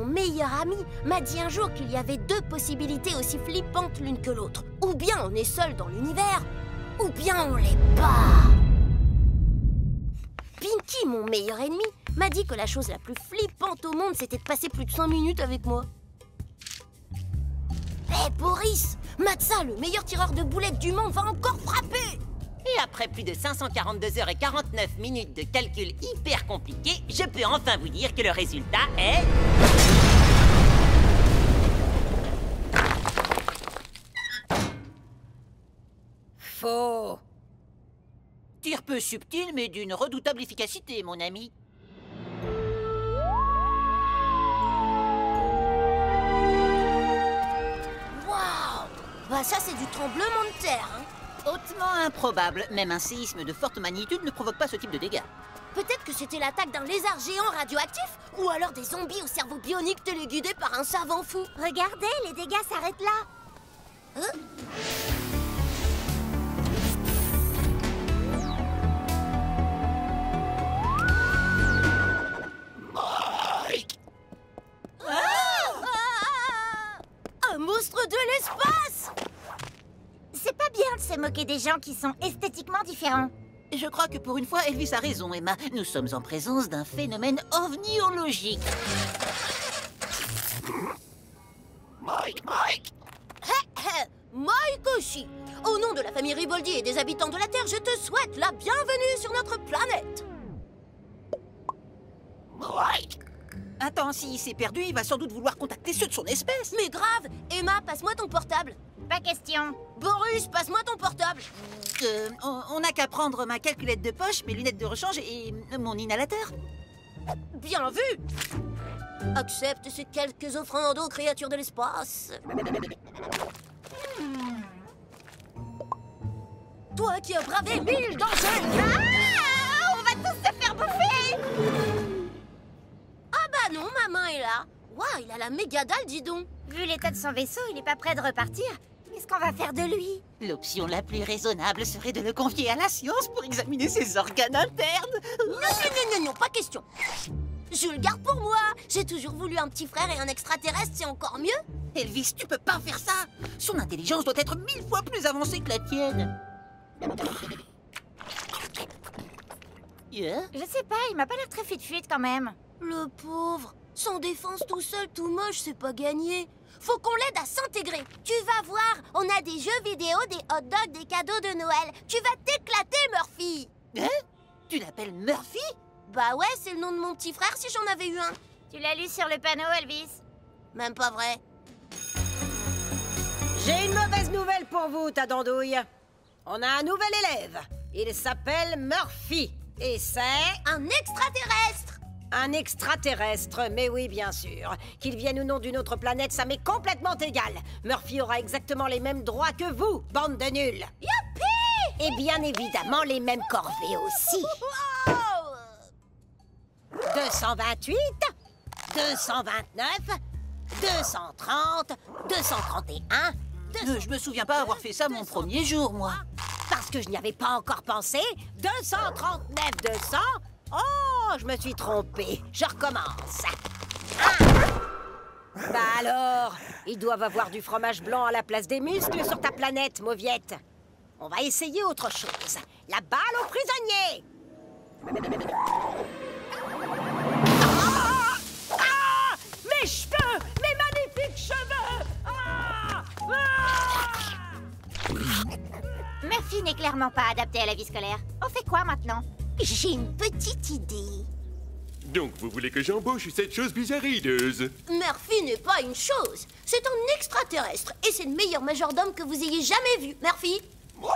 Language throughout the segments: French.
meilleur ami, m'a dit un jour qu'il y avait deux possibilités aussi flippantes l'une que l'autre. Ou bien on est seul dans l'univers, ou bien on l'est pas. Pinky, mon meilleur ennemi, m'a dit que la chose la plus flippante au monde, c'était de passer plus de 5 minutes avec moi. Hé, Boris, Matza, le meilleur tireur de boulettes du monde, va encore frapper! Et après plus de 542 heures et 49 minutes de calcul hyper compliqués, je peux enfin vous dire que le résultat est... Faux. Tir peu subtil, mais d'une redoutable efficacité, mon ami. Waouh! Bah ça, c'est du tremblement de terre, hein. Hautement improbable. Même un séisme de forte magnitude ne provoque pas ce type de dégâts. Peut-être que c'était l'attaque d'un lézard géant radioactif, ou alors des zombies au cerveau bionique téléguidés par un savant fou. Regardez, les dégâts s'arrêtent là. Hein? Un monstre de l'espace! C'est pas bien de se moquer des gens qui sont esthétiquement différents. Je crois que pour une fois, Elvis a raison, Emma. Nous sommes en présence d'un phénomène ovniologique. Mike aussi! Au nom de la famille Riboldi et des habitants de la Terre, je te souhaite la bienvenue sur notre planète! Attends, s'il s'est perdu, il va sans doute vouloir contacter ceux de son espèce. Mais grave! Emma, passe-moi ton portable! Pas question. Boris, passe-moi ton portable! On n'a qu'à prendre ma calculette de poche, mes lunettes de rechange et mon inhalateur. Bien vu! Accepte ces quelques offrandes aux créatures de l'espace. Toi qui as bravé 1000 dangers! Ah! On va tous se faire bouffer! Ah bah non, ma main est là. Waouh, il a la méga dalle, dis donc. Vu l'état de son vaisseau, il est pas prêt de repartir. Qu'est-ce qu'on va faire de lui? L'option la plus raisonnable serait de le confier à la science pour examiner ses organes internes. Non, pas question. Je le garde pour moi. J'ai toujours voulu un petit frère et un extraterrestre, c'est encore mieux. Elvis, tu peux pas faire ça. Son intelligence doit être 1000 fois plus avancée que la tienne. Je sais pas, il m'a pas l'air très fit quand même. Le pauvre. Sans défense tout seul, tout moche, c'est pas gagné. Faut qu'on l'aide à s'intégrer. Tu vas voir, on a des jeux vidéo, des hot dogs, des cadeaux de Noël. Tu vas t'éclater, Murphy. Hein? Tu l'appelles Murphy? Bah ouais, c'est le nom de mon petit frère si j'en avais eu un. Tu l'as lu sur le panneau, Elvis? Même pas vrai. J'ai une mauvaise nouvelle pour vous, ta dandouille. On a un nouvel élève. Il s'appelle Murphy. Et c'est... Un extraterrestre! Un extraterrestre, mais oui, bien sûr. Qu'il vienne ou non d'une autre planète, ça m'est complètement égal. Murphy aura exactement les mêmes droits que vous, bande de nuls. Youpi! Et bien évidemment, les mêmes corvées aussi. Wow! 228, 229, 230, 231... Je me souviens pas avoir fait ça mon premier jour, moi. Parce que je n'y avais pas encore pensé. 239, 200... Oh, je me suis trompée. Je recommence. Bah alors, ils doivent avoir du fromage blanc à la place des muscles sur ta planète, Mauviette. On va essayer autre chose. La balle aux prisonniers. Mes cheveux! Mes magnifiques cheveux! Murphy n'est clairement pas adapté à la vie scolaire. On fait quoi maintenant? J'ai une petite idée. Donc, vous voulez que j'embauche cette chose bizarrideuse? Murphy n'est pas une chose. C'est un extraterrestre. Et c'est le meilleur majordome que vous ayez jamais vu. Murphy? Waouh!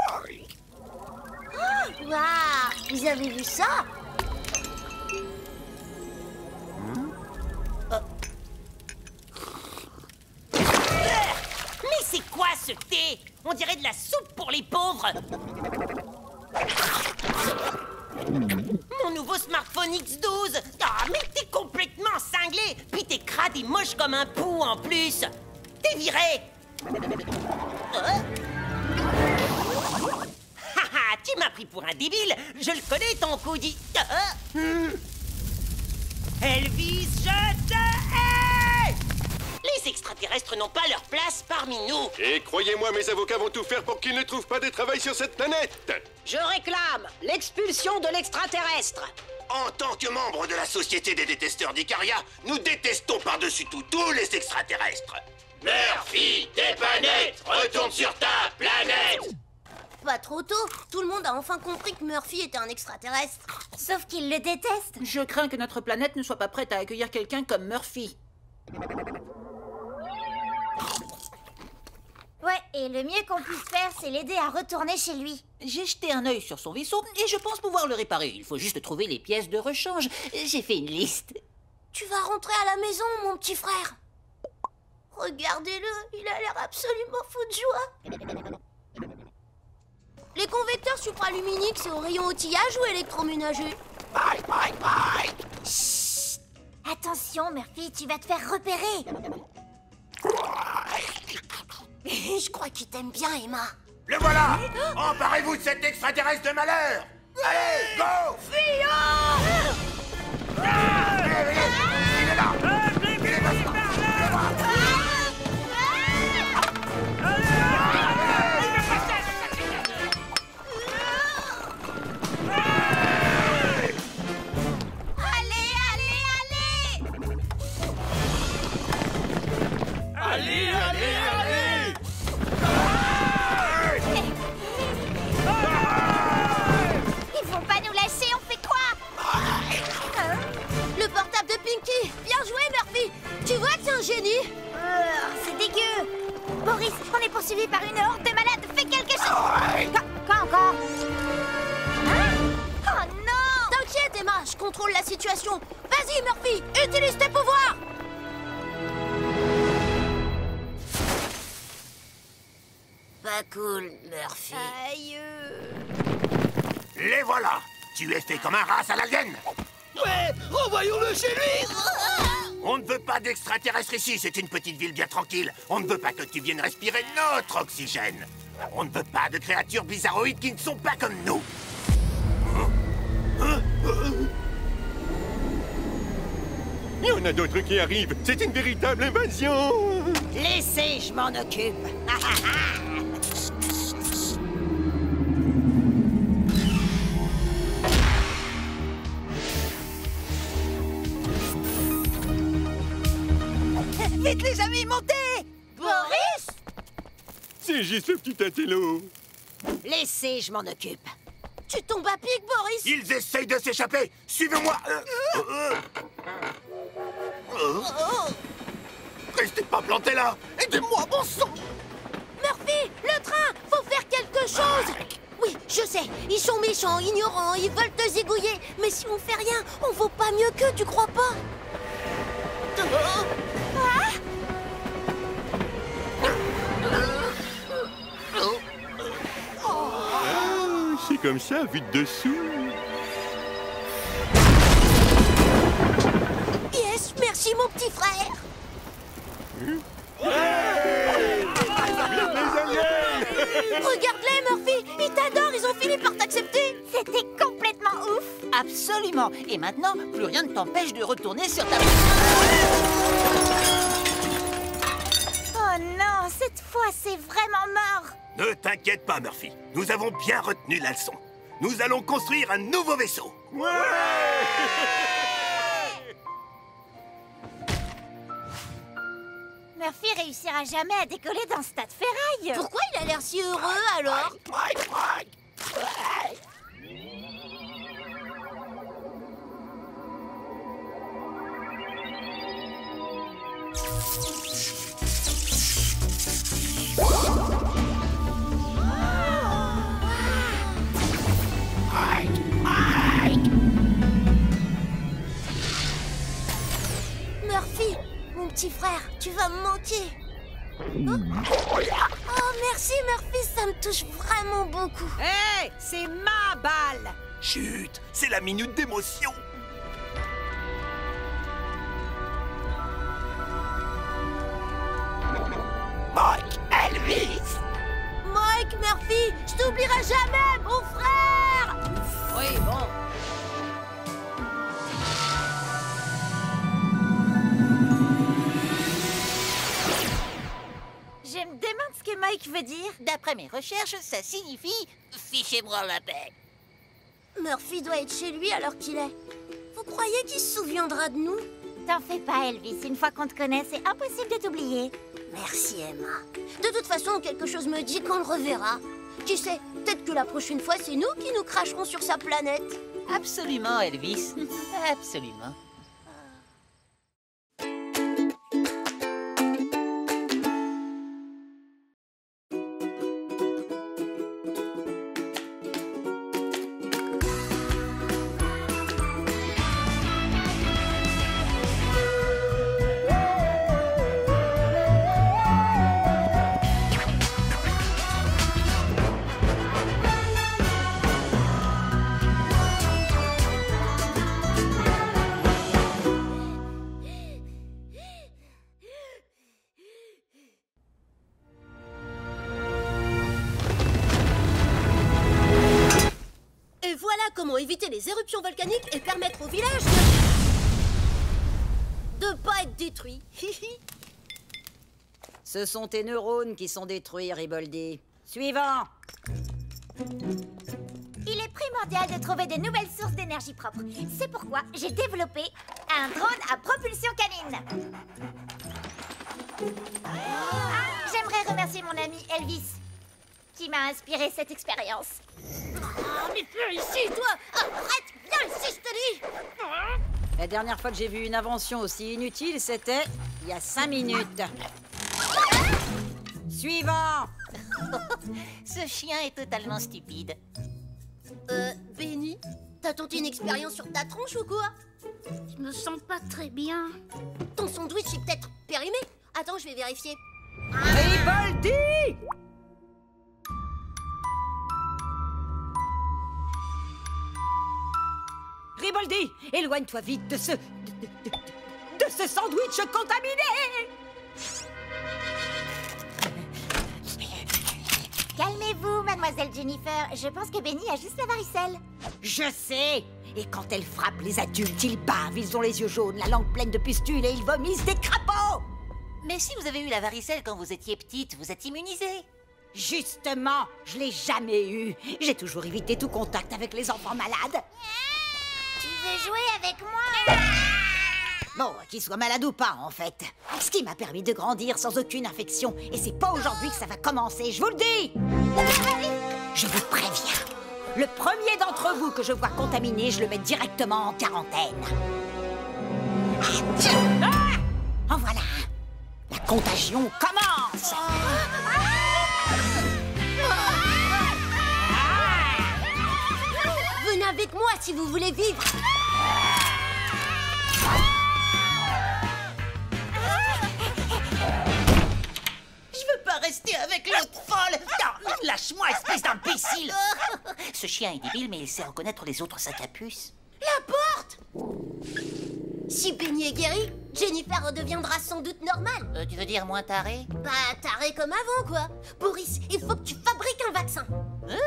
Vous avez vu ça? Mais c'est quoi ce thé? On dirait de la soupe pour les pauvres. Mon nouveau smartphone X12. Ah, mais t'es complètement cinglé. Puis t'es crade et moche comme un pou en plus. T'es viré. Haha, tu m'as pris pour un débile. Je le connais, ton coup Elvis, je te hais. extraterrestres n'ont pas leur place parmi nous. Et croyez-moi, mes avocats vont tout faire pour qu'ils ne trouvent pas de travail sur cette planète. Je réclame l'expulsion de l'extraterrestre. En tant que membre de la Société des détesteurs d'Icaria, nous détestons par-dessus tout tous les extraterrestres. Murphy, t'es pas net, retourne sur ta planète. Pas trop tôt, tout le monde a enfin compris que Murphy était un extraterrestre. Sauf qu'il le déteste. Je crains que notre planète ne soit pas prête à accueillir quelqu'un comme Murphy. Ouais, et le mieux qu'on puisse faire, c'est l'aider à retourner chez lui. J'ai jeté un œil sur son vaisseau et je pense pouvoir le réparer. Il faut juste trouver les pièces de rechange. J'ai fait une liste. Tu vas rentrer à la maison, mon petit frère. Regardez-le, il a l'air absolument fou de joie. Les convecteurs supraluminiques, c'est au rayon outillage ou électroménager? Chut. Attention, Murphy, tu vas te faire repérer. Je crois qu'il t'aime bien, Emma. Le voilà. Emparez-vous de cet extraterrestre de malheur. Allez, go. Il est là. Il est là. Ils vont pas nous lâcher, on fait quoi? Le portable de Pinky. Bien joué, Murphy. Tu vois que c'est un génie. C'est dégueu. Boris, on est poursuivi par une horde de malades. Fais quelque chose. Quoi encore? Hein? Oh non! T'inquiète, Emma, je contrôle la situation. Vas-y, Murphy, utilise tes pouvoirs. Pas cool, Murphy. Aïe. Les voilà. Tu es fait comme un rat à l'alien. Ouais, renvoyons-le chez lui. On ne veut pas d'extraterrestres ici, c'est une petite ville bien tranquille. On ne veut pas que tu viennes respirer notre oxygène. On ne veut pas de créatures bizarroïdes qui ne sont pas comme nous. Il y en a d'autres qui arrivent. C'est une véritable invasion. Laissez, je m'en occupe. Vite les amis, montez! Boris? C'est juste le petit intello. Laissez, je m'en occupe. Tu tombes à pic, Boris. Ils essayent de s'échapper. Suivez-moi. Restez pas plantés là. Aidez-moi, bon sang. Murphy, le train, faut faire quelque chose. Oui, je sais, ils sont méchants, ignorants, ils veulent te zigouiller. Mais si on fait rien, on vaut pas mieux qu'eux, tu crois pas? C'est comme ça, vu de dessous. Yes, merci mon petit frère. Regarde-les, Murphy, ils t'adorent, ils ont fini par t'accepter. C'était complètement ouf. Absolument. Et maintenant, plus rien ne t'empêche de retourner sur ta... Oh non, cette fois, c'est vraiment mort. Ne t'inquiète pas, Murphy. Nous avons bien retenu la leçon. Nous allons construire un nouveau vaisseau. Murphy réussira jamais à décoller dans ce tas de ferraille. Pourquoi il a l'air si heureux, alors? Murphy, mon petit frère, tu vas me manquer. Oh, merci Murphy, ça me touche vraiment beaucoup. Hé, c'est ma balle. Chut, c'est la minute d'émotion. Mike, Elvis. Mike, Murphy, je t'oublierai jamais, mon frère. Oui, bon. Mike veut dire? D'après mes recherches, ça signifie « fichez-moi la paix ». Murphy doit être chez lui alors qu'il est. Vous croyez qu'il se souviendra de nous? T'en fais pas, Elvis. Une fois qu'on te connaît, c'est impossible de t'oublier. Merci, Emma. De toute façon, quelque chose me dit qu'on le reverra. Qui sait, peut-être que la prochaine fois, c'est nous qui nous cracherons sur sa planète. Absolument, Elvis. Absolument. Et voilà comment éviter les éruptions volcaniques et permettre au village de pas être détruit. Ce sont tes neurones qui sont détruits, Riboldi. Suivant. Il est primordial de trouver de nouvelles sources d'énergie propre. C'est pourquoi j'ai développé un drone à propulsion canine. J'aimerais remercier mon ami Elvis, qui m'a inspiré cette expérience. Mais viens ici, toi! Arrête! Viens ici, je te dis! La dernière fois que j'ai vu une invention aussi inutile, c'était il y a 5 minutes. Suivant. Ce chien est totalement stupide. Benny, t'as tenté une expérience sur ta tronche ou quoi? Je me sens pas très bien. Ton sandwich est peut-être périmé? Attends, je vais vérifier. Riboldi! Riboldi, éloigne-toi vite de ce sandwich contaminé! Calmez-vous, mademoiselle Jennifer. Je pense que Benny a juste la varicelle. Je sais! Et quand elle frappe les adultes, ils bavent, ils ont les yeux jaunes, la langue pleine de pustules et ils vomissent des crapauds! Mais si vous avez eu la varicelle quand vous étiez petite, vous êtes immunisée. Justement, je l'ai jamais eu. J'ai toujours évité tout contact avec les enfants malades. Tu veux jouer avec moi? Bon, qu'ils soient malades ou pas, en fait. Ce qui m'a permis de grandir sans aucune infection. Et c'est pas aujourd'hui que ça va commencer, je vous le dis! Je vous préviens. Le premier d'entre vous que je vois contaminé, je le mets directement en quarantaine. Ah! En voilà. La contagion commence. Venez avec moi si vous voulez vivre. Je veux pas rester avec l'autre folle. Non, lâche-moi, espèce d'imbécile. Ce chien est débile, mais il sait reconnaître les autres sacs à puce. La porte! Si Benny est guéri, Jennifer redeviendra sans doute normale. Tu veux dire moins taré? Bah, taré comme avant, quoi. Boris, il faut que tu fabriques un vaccin.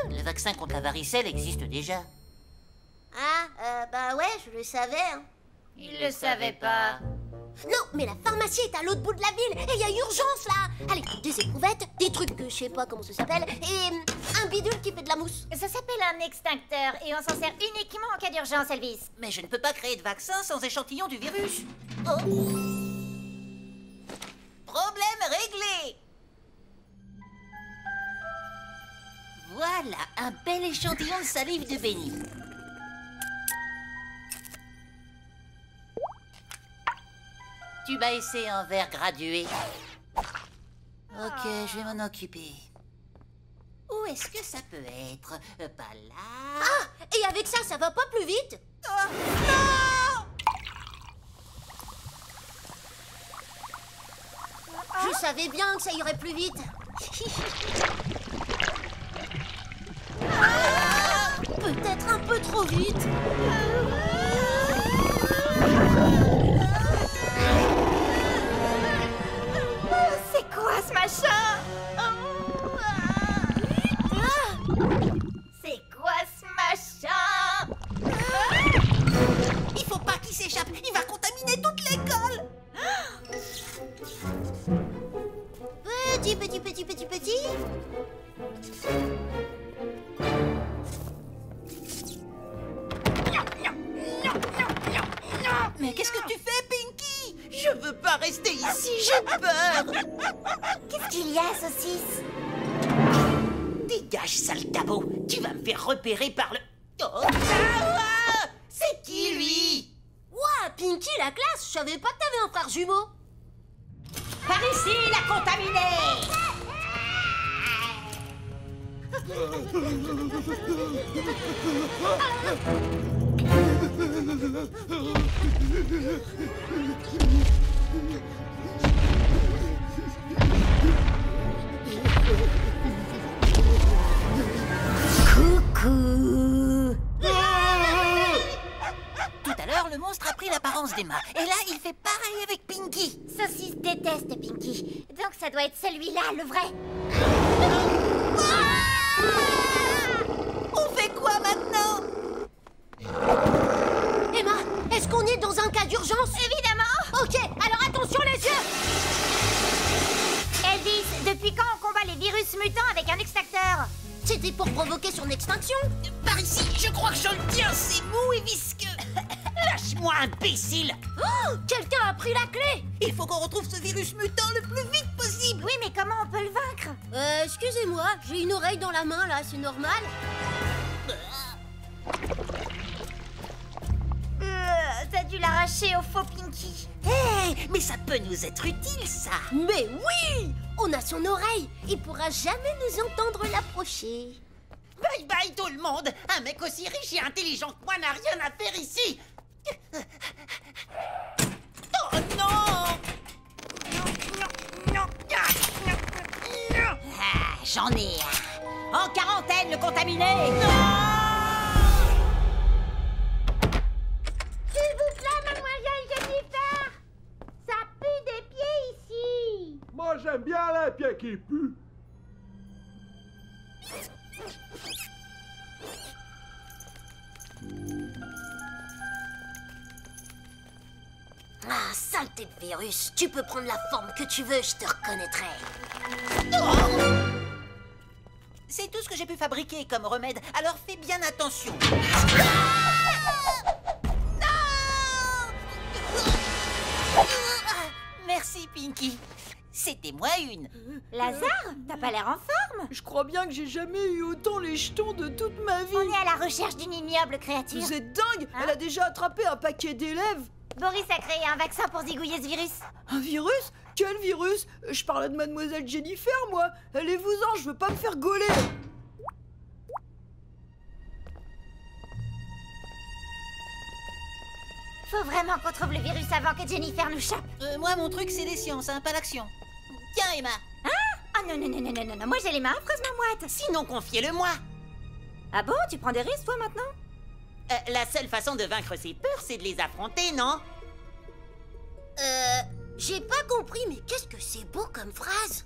Le vaccin contre la varicelle existe déjà. Ah, bah ouais, je le savais, hein. Il le savait pas. Non, mais la pharmacie est à l'autre bout de la ville et il y a urgence, là. Allez, des éprouvettes, des trucs que je sais pas comment ça s'appelle, et un bidule qui fait de la mousse. Ça s'appelle un extincteur et on s'en sert uniquement en cas d'urgence, Elvis. Mais je ne peux pas créer de vaccin sans échantillon du virus. Oh. Problème réglé. Voilà, un bel échantillon de salive de Benny. Tu vas essayer un verre gradué. Ok, je vais m'en occuper. Où est-ce que ça peut être? Pas là. Ah, et avec ça, ça va pas plus vite? Je savais bien que ça irait plus vite. Peut-être un peu trop vite. C'est quoi ce machin? C'est quoi ce machin? Il faut pas qu'il s'échappe. Il va contaminer toute l'école. Petit. Mais qu'est-ce que tu fais, Pinky? Je veux pas rester ici, j'ai peur. Qu'est-ce qu'il y a, saucisse? Dégage, sale tabou. Tu vas me faire repérer par le... Oh, ah, c'est qui, lui? Ouah, Pinky, la classe, je savais pas que t'avais un frère jumeau. Par ici, la contaminée! Coucou. Tout à l'heure, le monstre a pris l'apparence d'Emma. Et là, il fait pareil avec Pinky. Saucisse déteste Pinky. Donc ça doit être celui-là, le vrai. On fait quoi maintenant? Emma, est-ce qu'on est dans un cas d'urgence? Évidemment. Ok, alors attention les yeux. Elvis, depuis quand on combat les virus mutants avec un extracteur? C'était pour provoquer son extinction. Par ici, je crois que je le tiens, c'est mou et visqueux. Lâche-moi, imbécile. Oh, quelqu'un a pris la clé. Il faut qu'on retrouve ce virus mutant le plus vite possible. Oui, mais comment on peut le vaincre? Excusez-moi, j'ai une oreille dans la main là, c'est normal. T'as dû l'arracher au faux Pinky. Hé, mais ça peut nous être utile, ça. Mais oui, on a son oreille. Il pourra jamais nous entendre l'approcher. Bye bye tout le monde. Un mec aussi riche et intelligent que moi n'a rien à faire ici. Oh non! Ah, j'en ai un. En quarantaine, le contaminé! S'il vous plaît, mademoiselle Jennifer. Ça pue des pieds ici. Moi, j'aime bien les pieds qui puent. Ah, saleté de virus. Tu peux prendre la forme que tu veux, je te reconnaîtrai. C'est tout ce que j'ai pu fabriquer comme remède, alors fais bien attention. Merci, Pinky. C'était moi une. Lazare, t'as pas l'air en forme. Je crois bien que j'ai jamais eu autant les jetons de toute ma vie. On est à la recherche d'une ignoble créature. Vous êtes dingue. Elle a déjà attrapé un paquet d'élèves. Boris a créé un vaccin pour zigouiller ce virus. Un virus? Quel virus? Je parlais de mademoiselle Jennifer, moi. Allez-vous-en, je veux pas me faire gauler. Faut vraiment qu'on trouve le virus avant que Jennifer nous chope. Moi, mon truc, c'est les sciences, hein, pas l'action. Tiens, Emma. Ah non, non, non, non, non, non, moi j'ai les mains affreuses, ma moite. Sinon, confiez-le-moi. Ah bon, tu prends des risques, toi, maintenant? La seule façon de vaincre ses peurs, c'est de les affronter, non? J'ai pas compris, mais qu'est-ce que c'est beau comme phrase?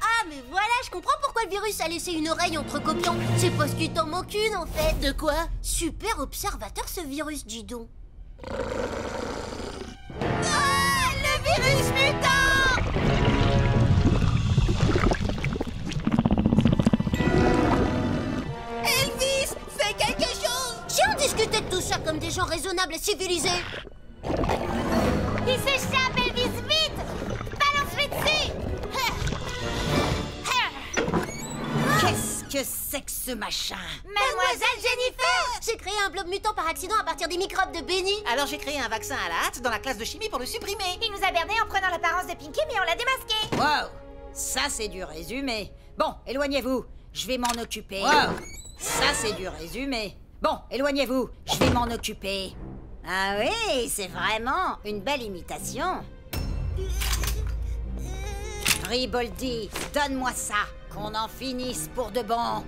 Ah, mais voilà, je comprends pourquoi le virus a laissé une oreille entre copions. C'est parce qu'il t'en manque une, en fait. De quoi? Super observateur, ce virus, dis donc. Ah, le virus mutant! Elvis, fais quelque chose! Si on discutait de tout ça comme des gens raisonnables et civilisés. Il s'échappe, Elvis, vite! Balance-lui dessus! Qu'est-ce que c'est que ce machin? Mademoiselle Jennifer! J'ai créé un blob mutant par accident à partir des microbes de Benny. Alors j'ai créé un vaccin à la hâte dans la classe de chimie pour le supprimer. Il nous a berné en prenant l'apparence de Pinky, mais on l'a démasqué. Wow! Ça, c'est du résumé. Bon, éloignez-vous. Je vais m'en occuper. Wow! Ça, c'est du résumé. Bon, éloignez-vous. Je vais m'en occuper. Ah oui, c'est vraiment une belle imitation. Riboldi, donne-moi ça, qu'on en finisse pour de bon.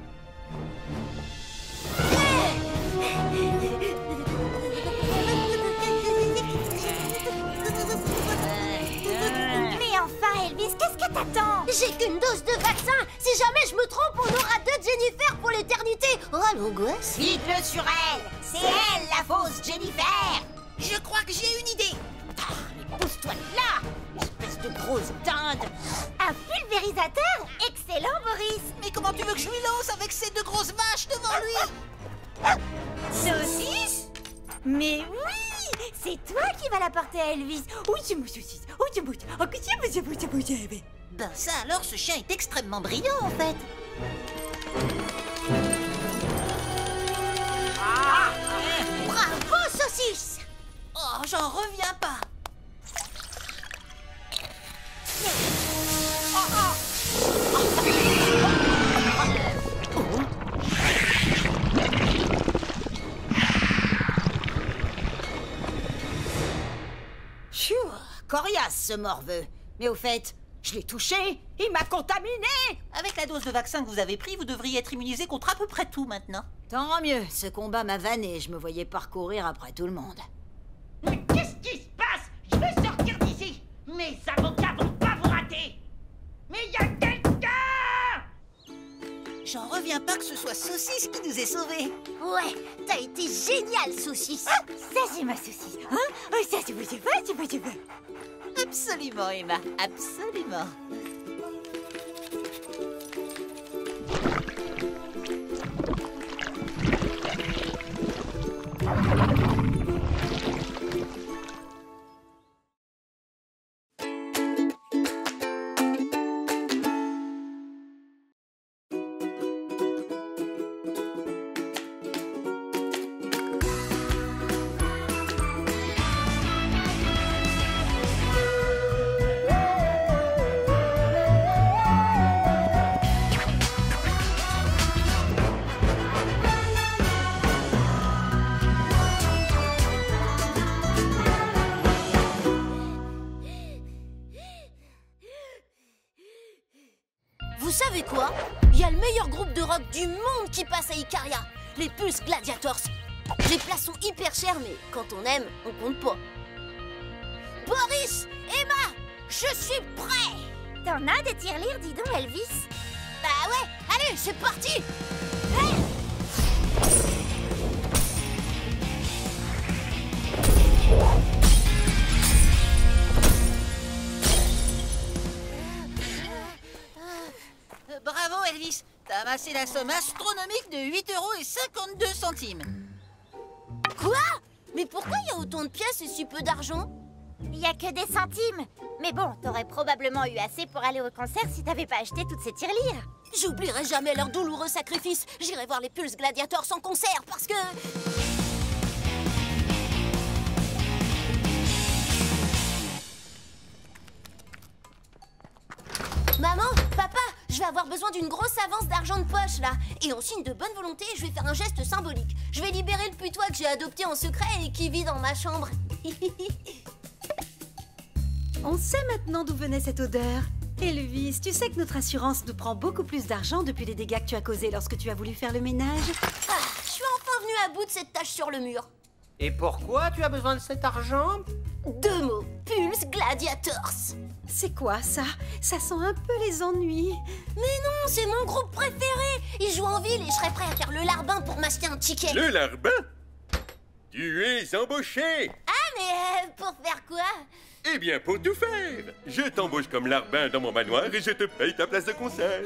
Mais enfin, Elvis, qu'est-ce que t'attends? J'ai qu'une dose de vaccin. Si jamais je me trompe, on aura 2 Jennifer pour l'éternité. Oh, l'angoisse. Dites-le sur elle. C'est elle, la fausse Jennifer. Je crois que j'ai une idée. Mais pousse-toi de là, espèce de grosse dinde. Un pulvériseur improvisateur. Excellent, Boris. Mais comment tu veux que je lui lance avec ces deux grosses vaches devant lui? Saucisse? Mais oui, c'est toi qui vas la porter à Elvis. Ben ça alors, ce chien est extrêmement brillant en fait. Bravo, saucisse! Oh, j'en reviens pas. Pfiou, coriace ce morveux. Mais au fait, je l'ai touché, il m'a contaminé. Avec la dose de vaccin que vous avez pris, vous devriez être immunisé contre à peu près tout maintenant. Tant mieux, ce combat m'a vanné, je me voyais parcourir après tout le monde. Mais qu'est-ce qui se passe? Je veux sortir d'ici. Mes avocats vont pas vous rater. Mais il y a quelqu'un! J'en reviens pas que ce soit Saucisse qui nous ait sauvés. Ouais, t'as été génial, saucisse! Ça, c'est ma saucisse. Hein? Oh, ça, c'est pas. Absolument, Emma, absolument. Vous savez quoi? Il y a le meilleur groupe de rock du monde qui passe à Icaria, les Pulse Gladiators. Les places sont hyper chères, mais quand on aime, on compte pas. Boris, Emma, je suis prêt! T'en as des tirelires, dis donc, Elvis? Bah ouais, allez, c'est parti! Bravo Elvis, t'as amassé la somme astronomique de 8,52 €. Quoi? Mais pourquoi il y a autant de pièces et si peu d'argent? Il y a que des centimes. Mais bon, t'aurais probablement eu assez pour aller au concert si t'avais pas acheté toutes ces tirelires. J'oublierai jamais leur douloureux sacrifice. J'irai voir les Pulse Gladiators en concert parce que... Maman, papa, je vais avoir besoin d'une grosse avance d'argent de poche, là. Et en signe de bonne volonté, je vais faire un geste symbolique. Je vais libérer le putois que j'ai adopté en secret et qui vit dans ma chambre. On sait maintenant d'où venait cette odeur. Elvis, tu sais que notre assurance nous prend beaucoup plus d'argent depuis les dégâts que tu as causés lorsque tu as voulu faire le ménage. Ah, je suis enfin venue à bout de cette tache sur le mur. Et pourquoi tu as besoin de cet argent? 2 mots, Pulse Gladiators. C'est quoi ça? Ça sent un peu les ennuis. Mais non, c'est mon groupe préféré. Ils jouent en ville et je serais prêt à faire le larbin pour m'acheter un ticket. Le larbin? Tu es embauché! Ah, mais pour faire quoi? Eh bien, pour tout faire! Je t'embauche comme larbin dans mon manoir et je te paye ta place de concert.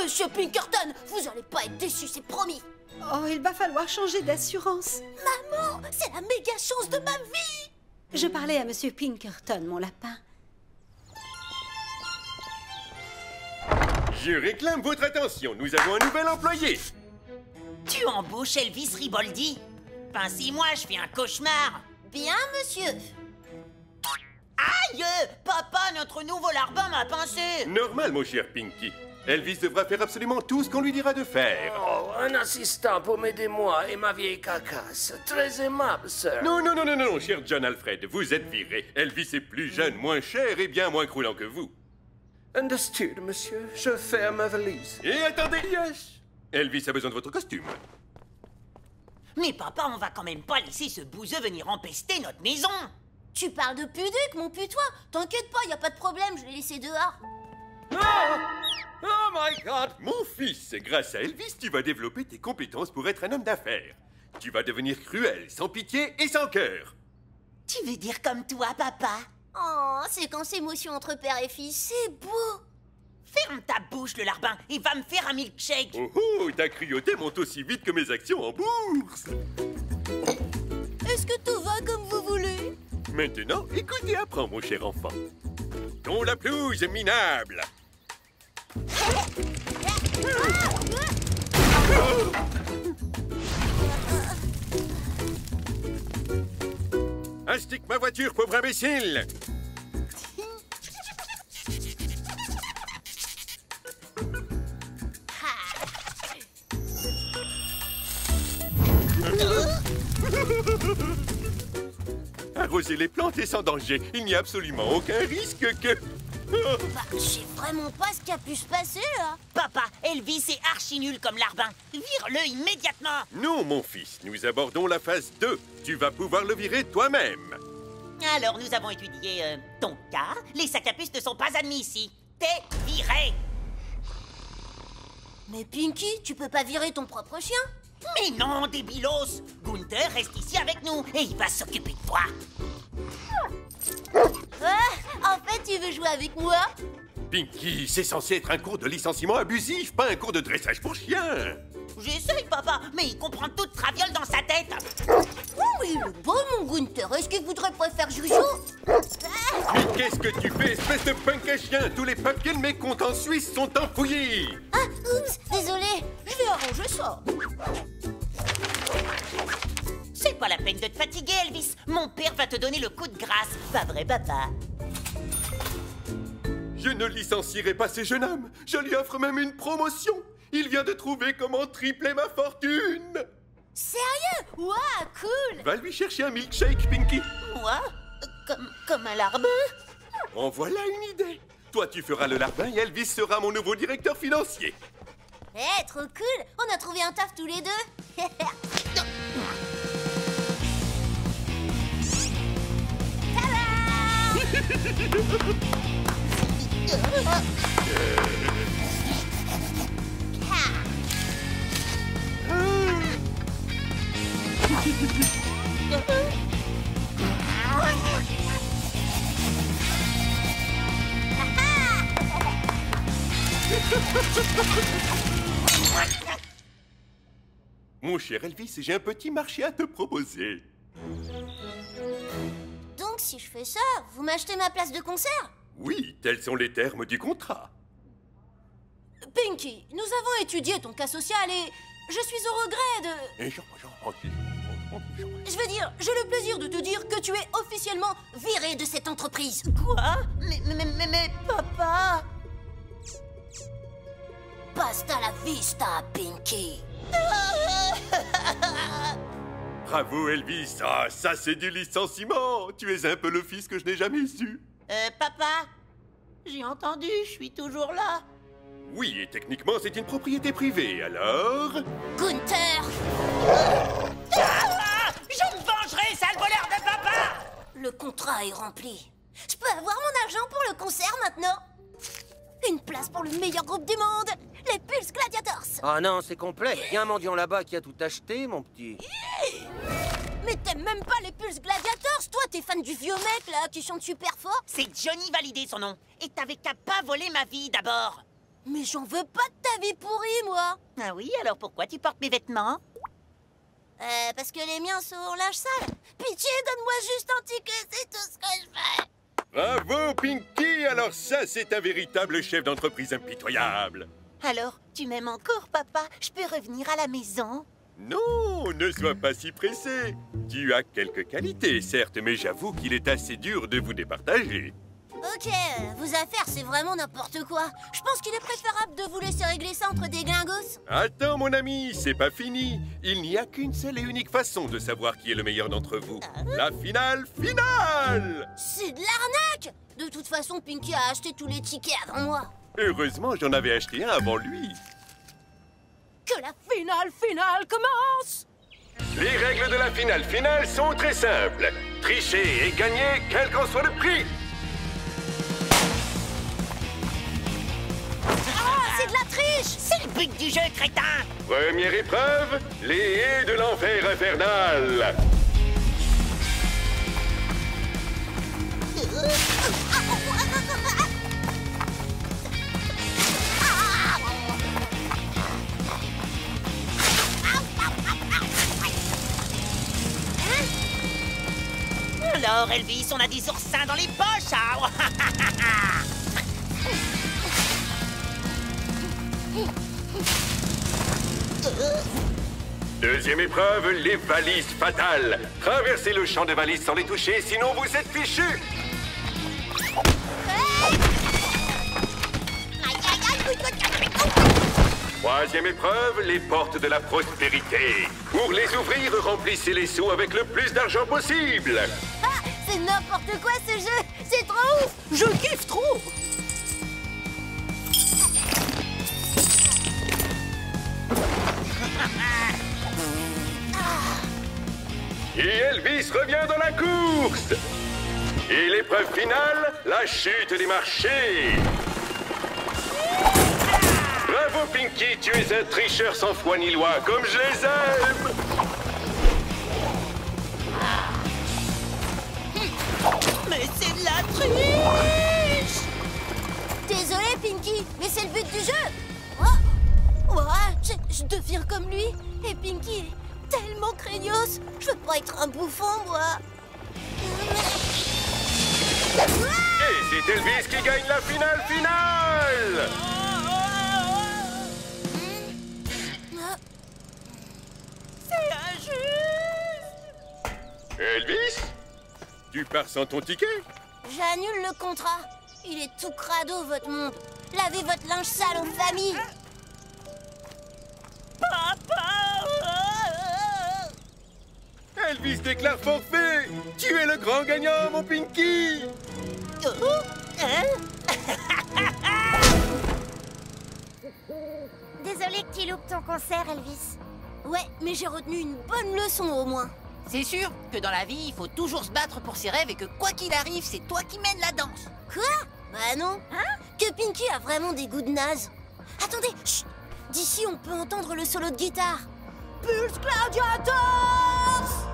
Monsieur Pinkerton, vous allez pas être déçu, c'est promis. Oh, il va falloir changer d'assurance. Maman, c'est la méga chance de ma vie. Je parlais à Monsieur Pinkerton, mon lapin. Je réclame votre attention. Nous avons un nouvel employé. Tu embauches Elvis Riboldi? Enfin, si moi je fais un cauchemar. Bien, monsieur. Aïe! Papa, notre nouveau larbin m'a pincé. Normal, mon cher Pinky. Elvis devra faire absolument tout ce qu'on lui dira de faire. Oh, un assistant pour m'aider moi et ma vieille carcasse. Très aimable, sir. Non, non, non, non, non, cher John Alfred. Vous êtes viré. Elvis est plus jeune, moins cher et bien moins croulant que vous. Understood, monsieur. Je ferme ma valise. Et attendez, yes. Elvis a besoin de votre costume. Mais papa, on va quand même pas laisser ce bouseux venir empester notre maison. Tu parles de puduc, mon putois. T'inquiète pas, y a pas de problème, je l'ai laissé dehors. Oh my God! Mon fils, grâce à Elvis, tu vas développer tes compétences pour être un homme d'affaires. Tu vas devenir cruel, sans pitié et sans cœur. Tu veux dire comme toi, papa? Oh, séquence émotion entre père et fils, c'est beau. Fais Ferme ta bouche, le larbin, et va me faire un milkshake. Oh oh, ta cruauté monte aussi vite que mes actions en bourse. Est-ce que tout va comme vous voulez? Maintenant, écoute et apprends, mon cher enfant. Ton la pelouse minable. Astique ma voiture, pauvre imbécile! Arroser les plantes est sans danger. Il n'y a absolument aucun risque que... Bah, je sais vraiment pas ce qui a pu se passer, là. Papa, Elvis est archi nul comme larbin. Vire-le immédiatement. Non, mon fils, nous abordons la phase 2. Tu vas pouvoir le virer toi-même. Alors, nous avons étudié ton cas. Les sacs à puce ne sont pas admis ici. T'es viré. Mais Pinky, tu peux pas virer ton propre chien? Mais non, débilos. Gunther reste ici avec nous et il va s'occuper de toi. En fait, tu veux jouer avec moi? Pinky, c'est censé être un cours de licenciement abusif, pas un cours de dressage pour chiens. J'essaye, papa, mais il comprend toute traviole dans sa tête. Oui, le bon, mon Gunther. Est-ce qu'il voudrait pas faire joujou? Mais qu'est-ce que tu fais, espèce de punk à chien? Tous les papiers de mes comptes en Suisse sont enfouis. Ah, oups, désolé. Je vais arranger ça. C'est pas la peine de te fatiguer, Elvis. Mon père va te donner le coup de grâce. Pas vrai, papa? Je ne licencierai pas ce jeune homme. Je lui offre même une promotion. Il vient de trouver comment tripler ma fortune. Sérieux? Waouh, cool. Va lui chercher un milkshake, Pinky. Moi? Comme un larbin? En voilà une idée. Toi, tu feras le larbin et Elvis sera mon nouveau directeur financier. Eh, trop cool. On a trouvé un taf tous les deux. Mon cher Elvis, j'ai un petit marché à te proposer. Donc, si je fais ça, vous m'achetez ma place de concert? Oui, tels sont les termes du contrat. Pinky, nous avons étudié ton cas social et je suis au regret de... Je veux dire, j'ai le plaisir de te dire que tu es officiellement viré de cette entreprise. Quoi? Mais papa... Basta la vista, Pinky. Bravo, Elvis. Ah, ça, c'est du licenciement. Tu es un peu le fils que je n'ai jamais eu. Papa? J'ai entendu, je suis toujours là. Oui, et techniquement, c'est une propriété privée, alors... Gunther! Je me vengerai, sale voleur de papa! Le contrat est rempli. Je peux avoir mon argent pour le concert maintenant? Une place pour le meilleur groupe du monde, les Pulse Gladiators. Ah non, c'est complet. Il y a un mendiant là-bas qui a tout acheté, mon petit. Mais t'aimes même pas les Pulse Gladiators, toi, t'es fan du vieux mec, là, qui chante super fort. C'est Johnny Validé, son nom. Et t'avais qu'à pas voler ma vie, d'abord. Mais j'en veux pas de ta vie pourrie, moi. Ah oui, alors pourquoi tu portes mes vêtements? Parce que les miens sont au linge sale. Pitié, donne-moi juste un ticket, c'est tout ce que je fais. Bravo, Pinky. Alors ça, c'est un véritable chef d'entreprise impitoyable. Alors, tu m'aimes encore, papa? Je peux revenir à la maison? Non, ne sois pas si pressé. Tu as quelques qualités, certes, mais j'avoue qu'il est assez dur de vous départager. Ok, vos affaires, c'est vraiment n'importe quoi. Je pense qu'il est préférable de vous laisser régler ça entre des glingos. Attends, mon ami, c'est pas fini. Il n'y a qu'une seule et unique façon de savoir qui est le meilleur d'entre vous. La finale finale! C'est de l'arnaque! De toute façon, Pinky a acheté tous les tickets avant moi. Heureusement, j'en avais acheté un avant lui. Que la finale commence! Les règles de la finale finale sont très simples. Tricher et gagner, quel qu'en soit le prix. C'est de la triche! C'est le but du jeu, crétin! Première épreuve, les haies de l'enfer infernal. Alors, Elvis, on a des oursins dans les poches, hein? Deuxième épreuve, les valises fatales. Traversez le champ de valises sans les toucher, sinon vous êtes fichus. Troisième épreuve, les portes de la prospérité. Pour les ouvrir, remplissez les seaux avec le plus d'argent possible. Ah, c'est n'importe quoi ce jeu. C'est trop ouf. Je kiffe trop. Et Elvis revient dans la course. Et l'épreuve finale, la chute des marchés. Bravo Pinky, tu es un tricheur sans foi ni loi, comme je les aime. Mais c'est de la triche! Désolé, Pinky, mais c'est le but du jeu. Oh, ouais, je deviens comme lui. Et Pinky est tellement craignos. Je veux pas être un bouffon, moi. Et c'est Elvis qui gagne la finale. C'est injuste! Elvis, tu pars sans ton ticket? J'annule le contrat. Il est tout crado, votre monde. Lavez votre linge sale en famille. Elvis déclare forfait. Tu es le grand gagnant, mon Pinky. Désolée que tu loupes ton concert, Elvis. Ouais, mais j'ai retenu une bonne leçon au moins. C'est sûr que dans la vie, il faut toujours se battre pour ses rêves et que quoi qu'il arrive, c'est toi qui mènes la danse. Quoi? Bah non. Hein? Que Pinky a vraiment des goûts de naze. Attendez, chut. D'ici, on peut entendre le solo de guitare. Pulse Gladiators!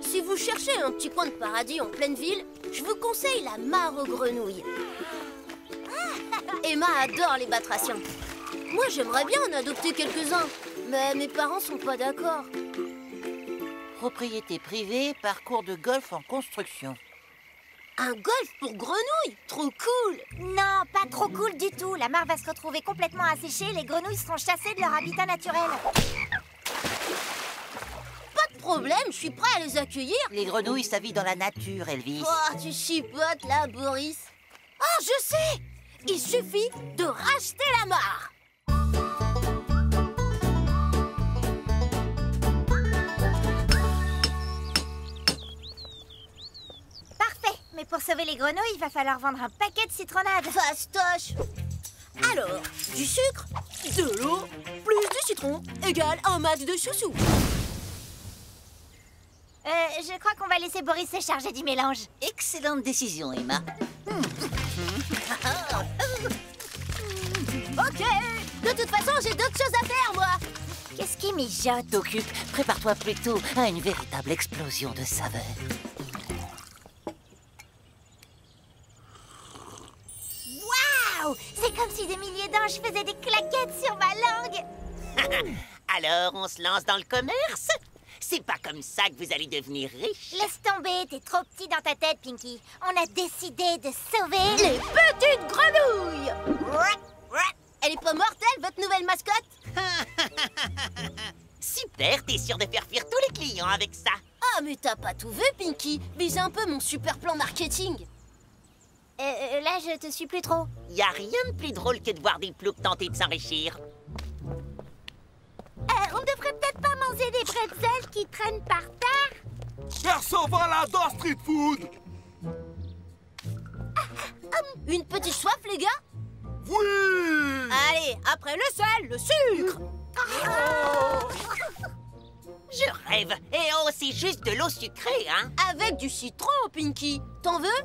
Si vous cherchez un petit coin de paradis en pleine ville, je vous conseille la mare aux grenouilles. Emma adore les batraciens. Moi, j'aimerais bien en adopter quelques-uns, mais mes parents sont pas d'accord. Propriété privée, parcours de golf en construction. Un golf pour grenouilles? Trop cool! Non, pas trop cool du tout. La mare va se retrouver complètement asséchée. Les grenouilles seront chassées de leur habitat naturel. Pas de problème, je suis prêt à les accueillir. Les grenouilles, ça vit dans la nature, Elvis. Oh, tu chipotes là, Boris. Oh, je sais! Il suffit de racheter la mare. Parfait. Mais pour sauver les grenouilles, il va falloir vendre un paquet de citronnade. Fastoche. Alors, du sucre, de l'eau, plus du citron, égale un match de chouchou. Je crois qu'on va laisser Boris se charger du mélange. Excellente décision, Emma. Ok. De toute façon, j'ai d'autres choses à faire, moi. Qu'est-ce qui mijote? T'occupe, prépare-toi plutôt à une véritable explosion de saveur. Waouh! C'est comme si des milliers d'anges faisaient des claquettes sur ma langue. Alors, on se lance dans le commerce? C'est pas comme ça que vous allez devenir riche. Laisse tomber, t'es trop petit dans ta tête, Pinky. On a décidé de sauver... Les petites grenouilles. Elle est pas mortelle, votre nouvelle mascotte? Super, t'es sûr de faire fuir tous les clients avec ça? Ah, mais t'as pas tout vu, Pinky. Vise un peu mon super plan marketing. Là, je te suis plus trop. Y a rien de plus drôle que de voir des ploucs tenter de s'enrichir. On devrait peut-être pas manger des pretzels qui traînent par terre. Personne va là dans street food. Une petite soif, les gars? Oui. Allez, après le sel, le sucre. Je rêve. Et oh, c'est juste de l'eau sucrée, hein? Avec du citron, Pinky. T'en veux?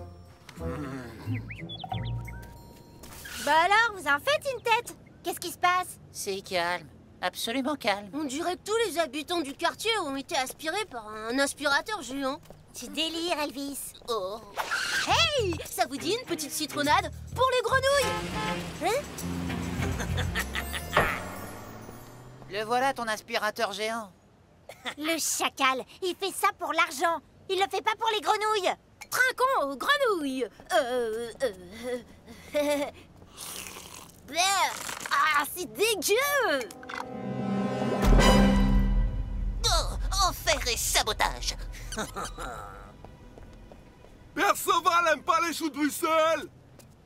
Bah alors, vous en faites une tête? Qu'est-ce qui se passe? C'est calme. Absolument calme. On dirait que tous les habitants du quartier ont été aspirés par un aspirateur géant. Tu délires, Elvis. Oh. Hey! Ça vous dit une petite citronnade pour les grenouilles? Hein? Le voilà, ton aspirateur géant. Le chacal, il fait ça pour l'argent. Il le fait pas pour les grenouilles. Trinquons aux grenouilles. Ah, c'est dégueu! Oh, enfer et sabotage. Perceval aime pas les choux de Bruxelles.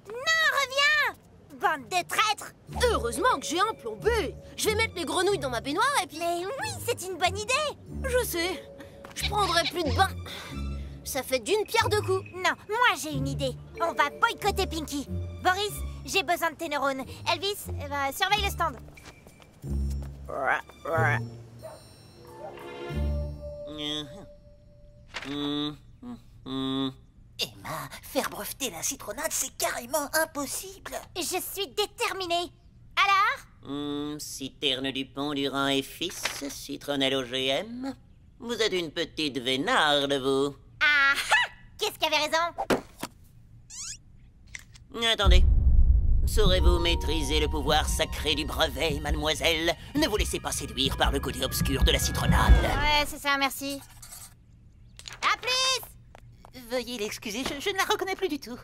Non, reviens! Bande de traîtres! Heureusement que j'ai un plan B. Je vais mettre les grenouilles dans ma baignoire et puis... Mais oui, c'est une bonne idée! Je sais. Je prendrai plus de bain. Ça fait d'une pierre deux coups. Non, moi j'ai une idée. On va boycotter Pinky. Boris, j'ai besoin de tes neurones. Elvis, surveille le stand. Emma, faire breveter la citronnade, c'est carrément impossible. Je suis déterminée. Alors? Citerne Dupont, Durand et Fils, citronnelle OGM. Vous êtes une petite vénarde, vous. Ah ah! Qu'est-ce qui avait raison? Attendez. Saurez-vous maîtriser le pouvoir sacré du brevet, mademoiselle? Ne vous laissez pas séduire par le côté obscur de la citronnade. Ouais, c'est ça, merci. À plus! Veuillez l'excuser, je ne la reconnais plus du tout.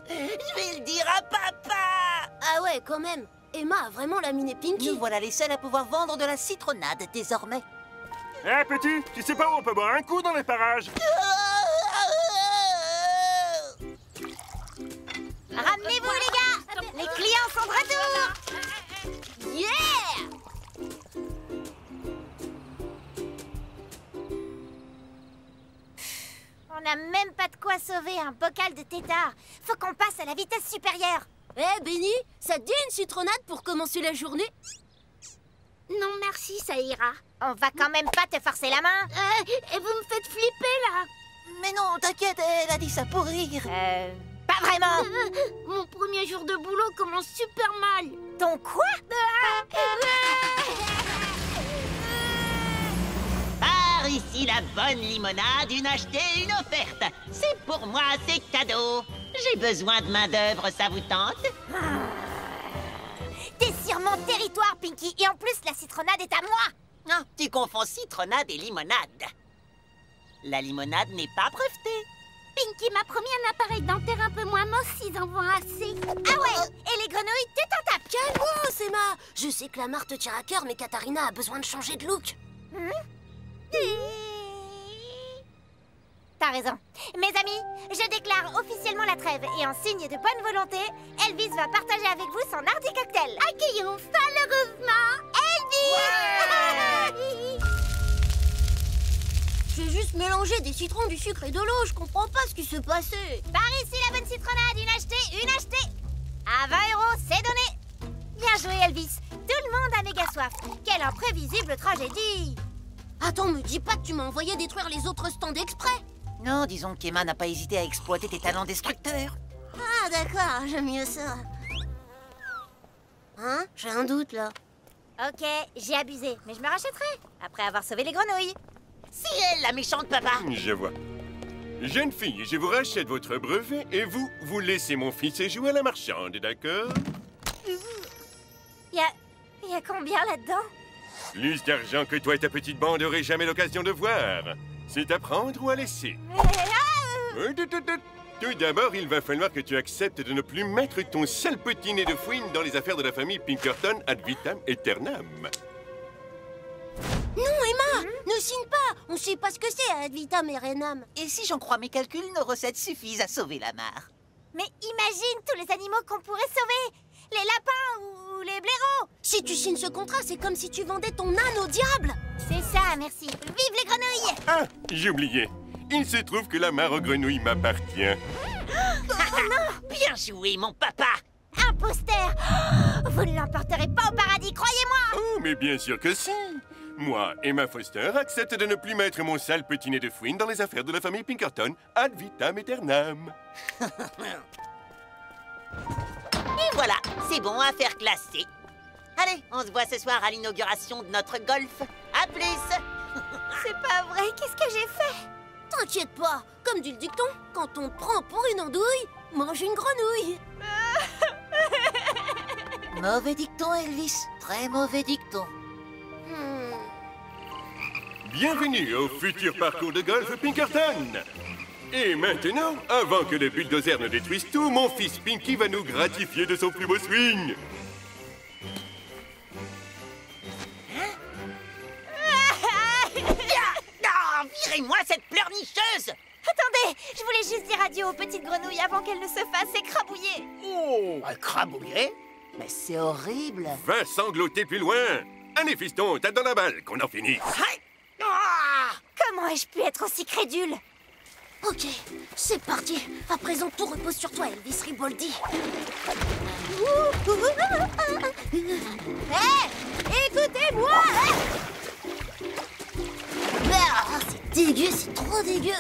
Je vais le dire à papa! Ah ouais, quand même. Emma a vraiment laminé Pinky. Nous voilà les seuls à pouvoir vendre de la citronnade désormais. Hé, petit, tu sais pas où on peut boire un coup dans les parages? Ramenez-vous, les gars! Les clients sont de retour! Yeah! On n'a même pas de quoi sauver un bocal de tétard. Faut qu'on passe à la vitesse supérieure. Benny, ça te dit une citronnade pour commencer la journée? Non, merci, ça ira. On va quand même pas te forcer la main. Et vous me faites flipper, là. Mais non, t'inquiète, elle a dit ça pour rire. Pas vraiment. Mon premier jour de boulot commence super mal. Ton quoi? Par ici la bonne limonade, une achetée, une offerte. C'est pour moi, c'est cadeau. J'ai besoin de main-d'œuvre, ça vous tente? T'es sur mon territoire, Pinky. Et en plus, la citronnade est à moi. Non, tu confonds citronnade et limonade. La limonade n'est pas brevetée. Pinky m'a promis un appareil dentaire un peu moins moche s'ils en vont assez. Ah ouais? Et les grenouilles, t'es en tape. Calmos, Emma. Je sais que la marque te tient à cœur, mais Katharina a besoin de changer de look. T'as raison. Mes amis, je déclare officiellement la trêve et en signe de bonne volonté, Elvis va partager avec vous son hardy cocktail. Accueillons chaleureusement Elvis! J'ai juste mélangé des citrons, du sucre et de l'eau. Je comprends pas ce qui s'est passé. Par ici la bonne citronnade, une achetée, une achetée. À 20 €, c'est donné. Bien joué, Elvis. Tout le monde a méga soif. Quelle imprévisible tragédie. Attends, me dis pas que tu m'as envoyé détruire les autres stands exprès. Non, disons qu'Emma n'a pas hésité à exploiter tes talents destructeurs. Ah, d'accord, j'aime mieux ça. Hein? J'ai un doute, là. Ok, j'ai abusé, mais je me rachèterai, après avoir sauvé les grenouilles. C'est elle, la méchante papa. Je vois. Jeune fille, je vous rachète votre brevet et vous laissez mon fils jouer à la marchande, d'accord? Il y a combien là-dedans? Plus d'argent que toi et ta petite bande n'auraient jamais l'occasion de voir. C'est à prendre ou à laisser. Tout d'abord, il va falloir que tu acceptes de ne plus mettre ton sale petit nez de fouine dans les affaires de la famille Pinkerton ad vitam aeternam. Non, Emma, ne signe pas. On sait pas ce que c'est ad vitam aeternam. Et si j'en crois mes calculs, nos recettes suffisent à sauver la mare. Mais imagine tous les animaux qu'on pourrait sauver. Les lapins ou les blaireaux. Si tu signes ce contrat, c'est comme si tu vendais ton âne au diable. C'est ça, merci. Vive les grenouilles. Ah, j'ai oublié. Il se trouve que la mare aux grenouilles m'appartient. non! Bien joué, mon papa! Un poster! Vous ne l'emporterez pas au paradis, croyez-moi! Oh, mais bien sûr que si. Moi, Emma Foster, accepte de ne plus mettre mon sale petit nez de fouine dans les affaires de la famille Pinkerton ad vitam aeternam. Et voilà, c'est bon, affaire classée. Allez, on se voit ce soir à l'inauguration de notre golf. À plus! C'est pas vrai, qu'est-ce que j'ai fait? T'inquiète pas, comme dit le dicton, quand on te prend pour une andouille, mange une grenouille. Mauvais dicton, Elvis. Très mauvais dicton. Bienvenue au futur parcours de golf Pinkerton. Et maintenant, avant que le bulldozer ne détruise tout, mon fils Pinky va nous gratifier de son plus beau swing. Non, virez-moi cette pleurnicheuse! Attendez, je voulais juste dire adieu aux petites grenouilles avant qu'elles ne se fassent écrabouiller. Oh, crabouiller? Mais c'est horrible! Va sangloter plus loin. Allez, fiston, tape dans la balle, qu'on en finisse. Comment ai-je pu être aussi crédule? Ok, c'est parti. À présent, tout repose sur toi, Elvis Riboldi. Hé, écoutez-moi! Ah, c'est dégueu, c'est trop dégueu.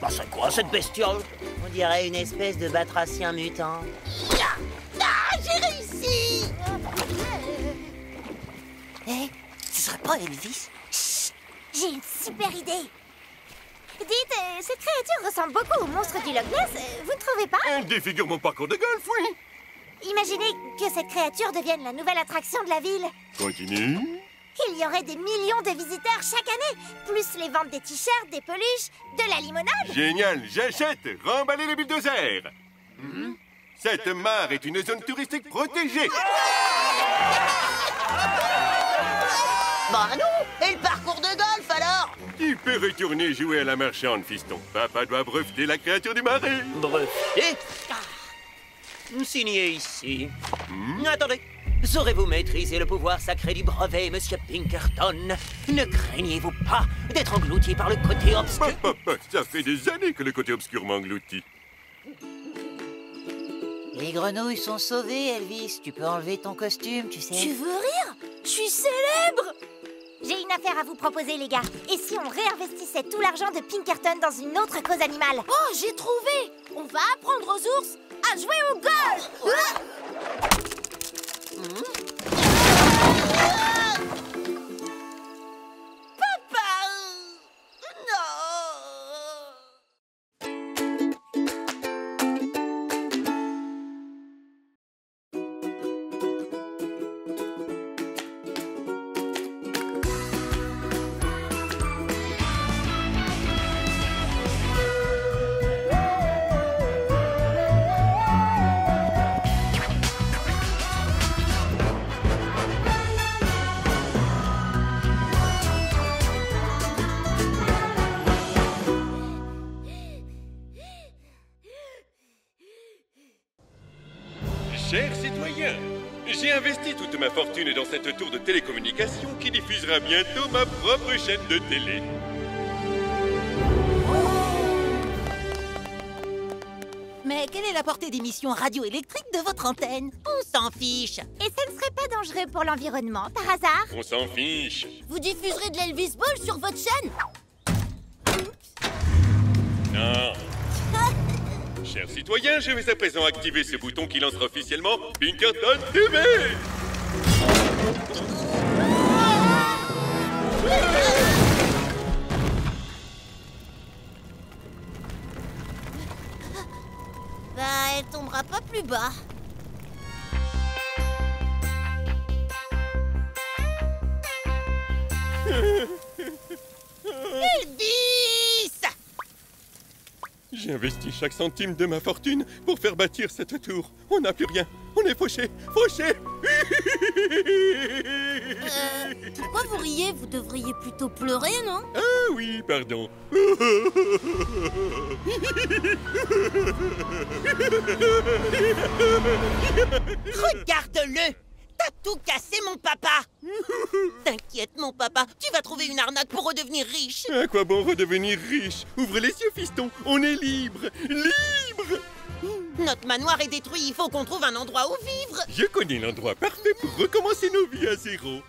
Bah, c'est quoi cette bestiole? On dirait une espèce de batracien mutant. Ah, j'ai réussi! Hé, ce serait pas Elvis? Chut, j'ai une super idée. Dites, cette créature ressemble beaucoup au monstre du Loch Ness, vous ne trouvez pas? Elle défigure mon parcours de golf, oui. Imaginez que cette créature devienne la nouvelle attraction de la ville. Continue. Il y aurait des millions de visiteurs chaque année, plus les ventes des t-shirts, des peluches, de la limonade. Génial, j'achète. Remballez les bulldozers. Cette mare est une zone touristique protégée. Bah non! Et le parcours de golf, alors? Tu peux retourner jouer à la marchande, fiston. Papa doit breveter la créature du marais. Breveter? Signé ici. Attendez. Saurez-vous maîtriser le pouvoir sacré du brevet, monsieur Pinkerton? Ne craignez-vous pas d'être englouti par le côté obscur? Ça fait des années que le côté obscur m'engloutit. Les grenouilles sont sauvées, Elvis. Tu peux enlever ton costume, tu sais. Tu veux rire? Je suis célèbre! J'ai une affaire à vous proposer, les gars. Et si on réinvestissait tout l'argent de Pinkerton dans une autre cause animale? Oh, j'ai trouvé! On va apprendre aux ours à jouer au golf! Papa! Non! Chers citoyens, j'ai investi toute ma fortune dans cette tour de télécommunication qui diffusera bientôt ma propre chaîne de télé. Mais quelle est la portée d'émission radioélectrique de votre antenne? On s'en fiche! Et ça ne serait pas dangereux pour l'environnement, par hasard? On s'en fiche. Vous diffuserez de l'Elvis Ball sur votre chaîne? Non. Chers citoyens, je vais à présent activer ce bouton qui lancera officiellement Pinkerton TV. Bah, elle tombera pas plus bas. Elvis! J'ai investi chaque centime de ma fortune pour faire bâtir cette tour. On n'a plus rien. On est fauchés. Fauchés. Pourquoi vous riez? Vous devriez plutôt pleurer, non? Ah oui, pardon. Regarde-le! T'as tout cassé, mon papa. T'inquiète, mon papa, tu vas trouver une arnaque pour redevenir riche. À quoi bon redevenir riche? Ouvre les yeux, fiston, on est libre. Libre! Notre manoir est détruit, il faut qu'on trouve un endroit où vivre. Je connais l'endroit parfait pour recommencer nos vies à zéro.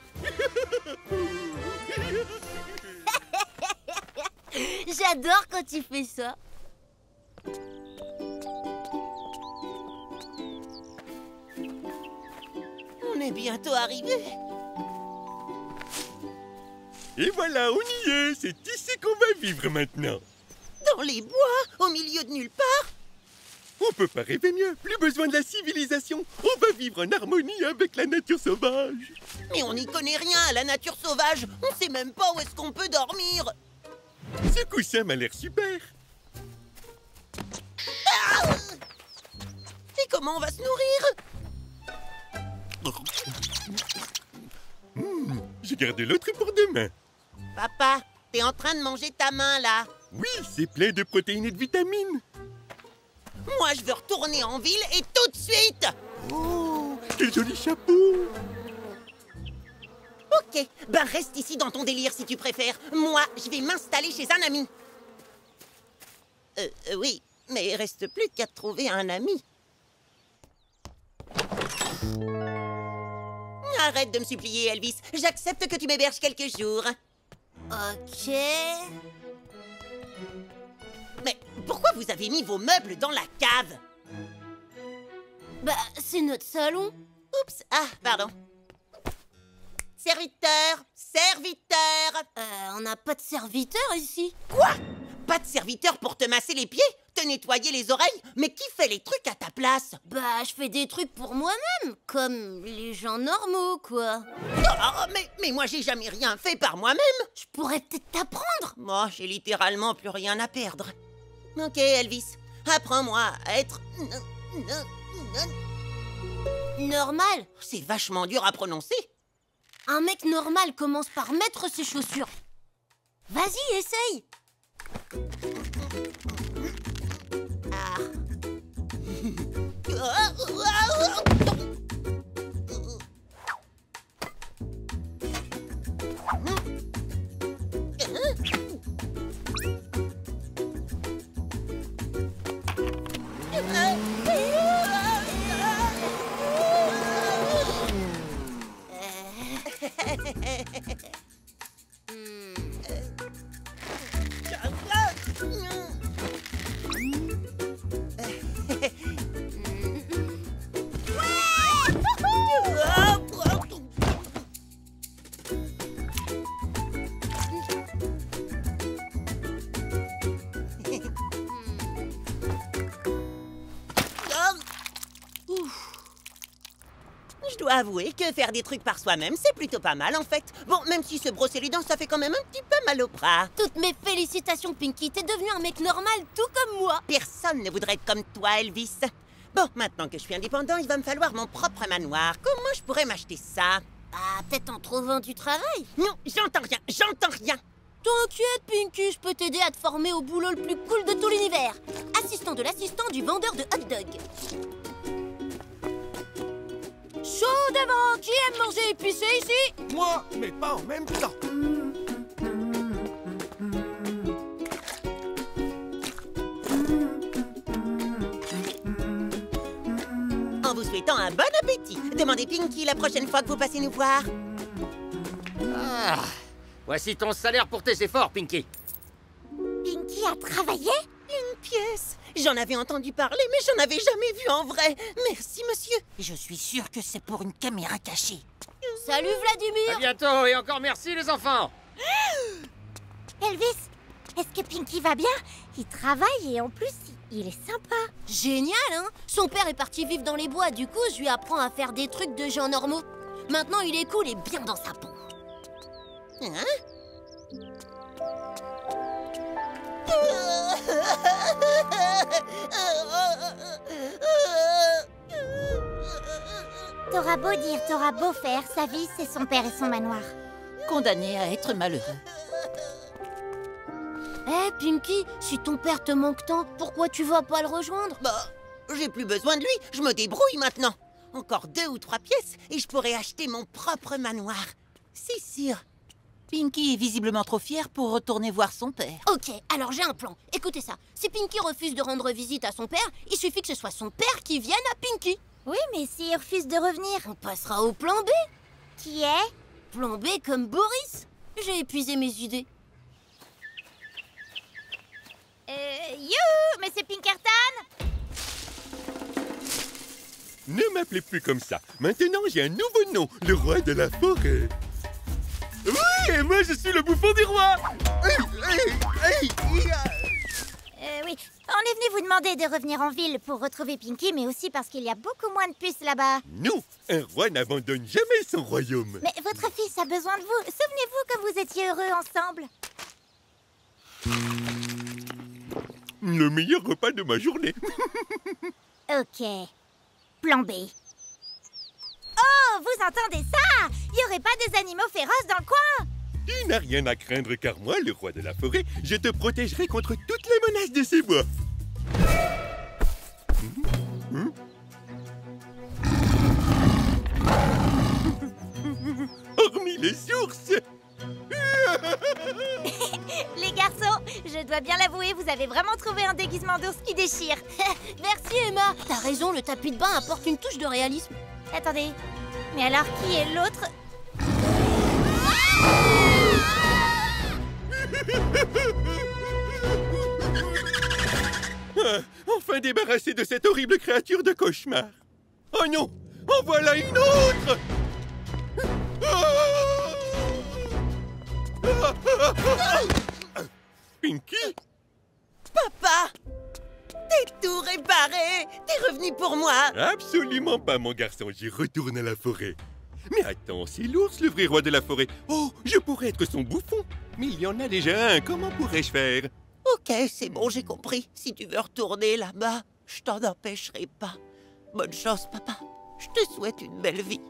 J'adore quand tu fais ça. On est bientôt arrivé. Et voilà, on y est. C'est ici qu'on va vivre maintenant. Dans les bois, au milieu de nulle part. On peut pas rêver mieux. Plus besoin de la civilisation. On va vivre en harmonie avec la nature sauvage. Mais on n'y connaît rien à la nature sauvage. On sait même pas où est-ce qu'on peut dormir. Ce coussin m'a l'air super. Ah! Et comment on va se nourrir? J'ai gardé l'autre pour demain. Papa, t'es en train de manger ta main, là. Oui, c'est plein de protéines et de vitamines. Moi, je veux retourner en ville et tout de suite. Oh, quel joli chapeau. Ok, ben reste ici dans ton délire si tu préfères. Moi, je vais m'installer chez un ami. Oui, mais il reste plus qu'à trouver un ami. Arrête de me supplier, Elvis. J'accepte que tu m'héberges quelques jours. Ok. Mais pourquoi vous avez mis vos meubles dans la cave? Bah, c'est notre salon. Oups, ah, pardon. Serviteur, serviteur. On n'a pas de serviteur ici. Quoi? Pas de serviteur pour te masser les pieds, te nettoyer les oreilles? Mais qui fait les trucs à ta place? Bah, je fais des trucs pour moi-même, comme les gens normaux, quoi. Oh, mais moi, j'ai jamais rien fait par moi-même. Je pourrais peut-être t'apprendre. Moi, j'ai littéralement plus rien à perdre. Ok, Elvis, apprends-moi à être... Normal. C'est vachement dur à prononcer. Un mec normal commence par mettre ses chaussures. Vas-y, essaye. Ah. Je dois avouer que faire des trucs par soi-même, c'est plutôt pas mal en fait. Bon, même si se brosser les dents, ça fait quand même un petit peu mal au bras. Toutes mes félicitations, Pinky. T'es devenu un mec normal, tout comme moi. Personne ne voudrait être comme toi, Elvis. Bon, maintenant que je suis indépendant, il va me falloir mon propre manoir. Comment je pourrais m'acheter ça? Ah, peut-être en trouvant du travail. Non, j'entends rien, j'entends rien. T'inquiète, Pinky, je peux t'aider à te former au boulot le plus cool de tout l'univers. Assistant de l'assistant du vendeur de hot dog. Chaud devant, qui aime manger épicé ici? Moi, mais pas en même temps. En vous souhaitant un bon appétit. Demandez Pinky la prochaine fois que vous passez nous voir. Ah, voici ton salaire pour tes efforts, Pinky. Pinky a travaillé? Une pièce. J'en avais entendu parler, mais j'en avais jamais vu en vrai. Merci, monsieur. Je suis sûr que c'est pour une caméra cachée. Salut, Vladimir. À bientôt et encore merci, les enfants. Elvis, est-ce que Pinky va bien? Il travaille et en plus, il est sympa. Génial, hein? Son père est parti vivre dans les bois, du coup, je lui apprends à faire des trucs de gens normaux. Maintenant, il est cool et bien dans sa peau. Hein? T'auras beau dire, t'auras beau faire, sa vie, c'est son père et son manoir. Condamné à être malheureux. Eh, Pinky, si ton père te manque tant, pourquoi tu vas pas le rejoindre? Bah, j'ai plus besoin de lui, je me débrouille maintenant. Encore 2 ou 3 pièces et je pourrais acheter mon propre manoir. C'est sûr. Pinky est visiblement trop fière pour retourner voir son père. Ok, alors j'ai un plan. Écoutez ça. Si Pinky refuse de rendre visite à son père, il suffit que ce soit son père qui vienne à Pinky. Oui, mais s'il refuse de revenir... On passera au plan B. Qui est? Plan B comme Boris. J'ai épuisé mes idées. Youhou, mais c'est Pinkerton! Ne m'appelez plus comme ça. Maintenant, j'ai un nouveau nom, le roi de la forêt. Oui, et moi, je suis le bouffon du roi. Oui, on est venu vous demander de revenir en ville pour retrouver Pinky, mais aussi parce qu'il y a beaucoup moins de puces là-bas. Non, un roi n'abandonne jamais son royaume. Mais votre fils a besoin de vous. Souvenez-vous quand vous étiez heureux ensemble. Le meilleur repas de ma journée. Ok. Plan B. Oh, vous entendez ça? Il n'y aurait pas des animaux féroces dans le coin? Tu n'as rien à craindre car moi, le roi de la forêt, je te protégerai contre toutes les menaces de ces bois. Hormis les sources. Les garçons, je dois bien l'avouer, vous avez vraiment trouvé un déguisement d'ours qui déchire. Merci Emma. T'as raison, le tapis de bain apporte une touche de réalisme. Attendez, mais alors qui est l'autre? Enfin débarrassé de cette horrible créature de cauchemar. Oh non, en voilà une autre. Pinky? Papa! T'es tout réparé! T'es revenu pour moi! Absolument pas, mon garçon. J'y retourne à la forêt. Mais attends, c'est l'ours, le vrai roi de la forêt. Oh, je pourrais être son bouffon. Mais il y en a déjà un. Comment pourrais-je faire? Ok, c'est bon, j'ai compris. Si tu veux retourner là-bas, je t'en empêcherai pas. Bonne chance, papa. Je te souhaite une belle vie.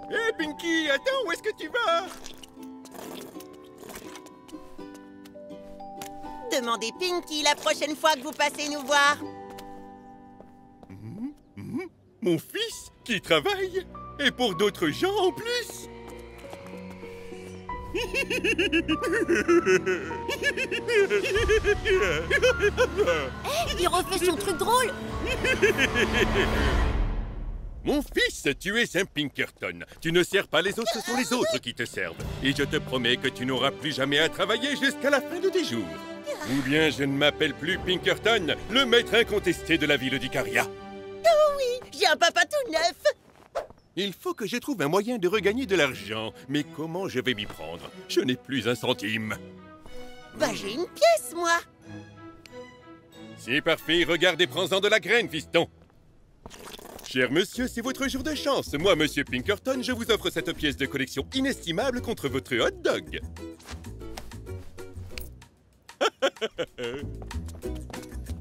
Hé, Pinky, attends, où est-ce que tu vas? Demandez Pinky la prochaine fois que vous passez nous voir. Mon fils qui travaille? Et pour d'autres gens en plus? Il refait son truc drôle. Mon fils, tu es un Pinkerton. Tu ne sers pas les autres, ce sont les autres qui te servent. Et je te promets que tu n'auras plus jamais à travailler jusqu'à la fin de tes jours. Ou bien je ne m'appelle plus Pinkerton, le maître incontesté de la ville d'Icaria. Oh oui, j'ai un papa tout neuf. Il faut que je trouve un moyen de regagner de l'argent. Mais comment je vais m'y prendre? Je n'ai plus un centime. Bah, j'ai une pièce, moi. C'est parfait, regarde et prends-en de la graine, fiston. Cher monsieur, c'est votre jour de chance. Moi, monsieur Pinkerton, je vous offre cette pièce de collection inestimable contre votre hot dog.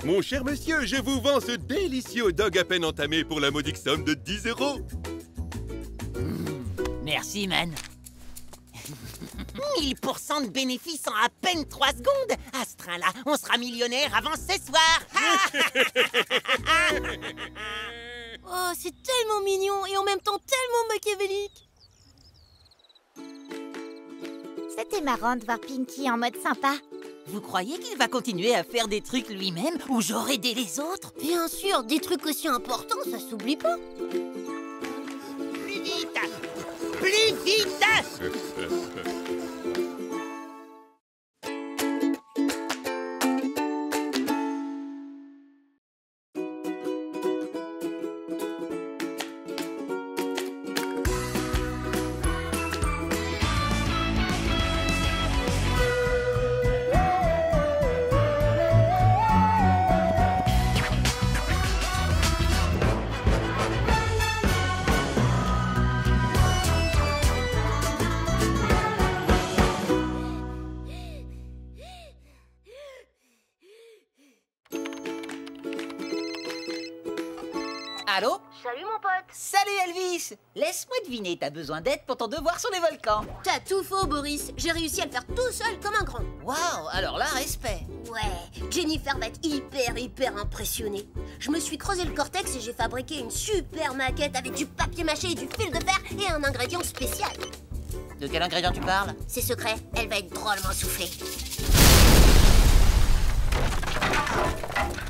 Mon cher monsieur, je vous vends ce délicieux hot dog à peine entamé pour la modique somme de 10 €. Merci, man. 1000% de bénéfices en à peine 3 secondes. À ce train-là, on sera millionnaire avant ce soir. Oh, c'est tellement mignon et en même temps tellement machiavélique. C'était marrant de voir Pinky en mode sympa. Vous croyez qu'il va continuer à faire des trucs lui-même ou genre aider les autres? Bien sûr, des trucs aussi importants, ça s'oublie pas. Plus vite! Plus vite! Allô? Salut mon pote. Salut Elvis! Laisse-moi deviner, t'as besoin d'aide pour ton devoir sur les volcans. T'as tout faux, Boris. J'ai réussi à le faire tout seul comme un grand. Waouh, alors là, respect. Ouais, Jennifer va être hyper super impressionné. Je me suis creusé le cortex et j'ai fabriqué une super maquette avec du papier mâché et du fil de fer et un ingrédient spécial. De quel ingrédient tu parles? C'est secret, elle va être drôlement soufflée.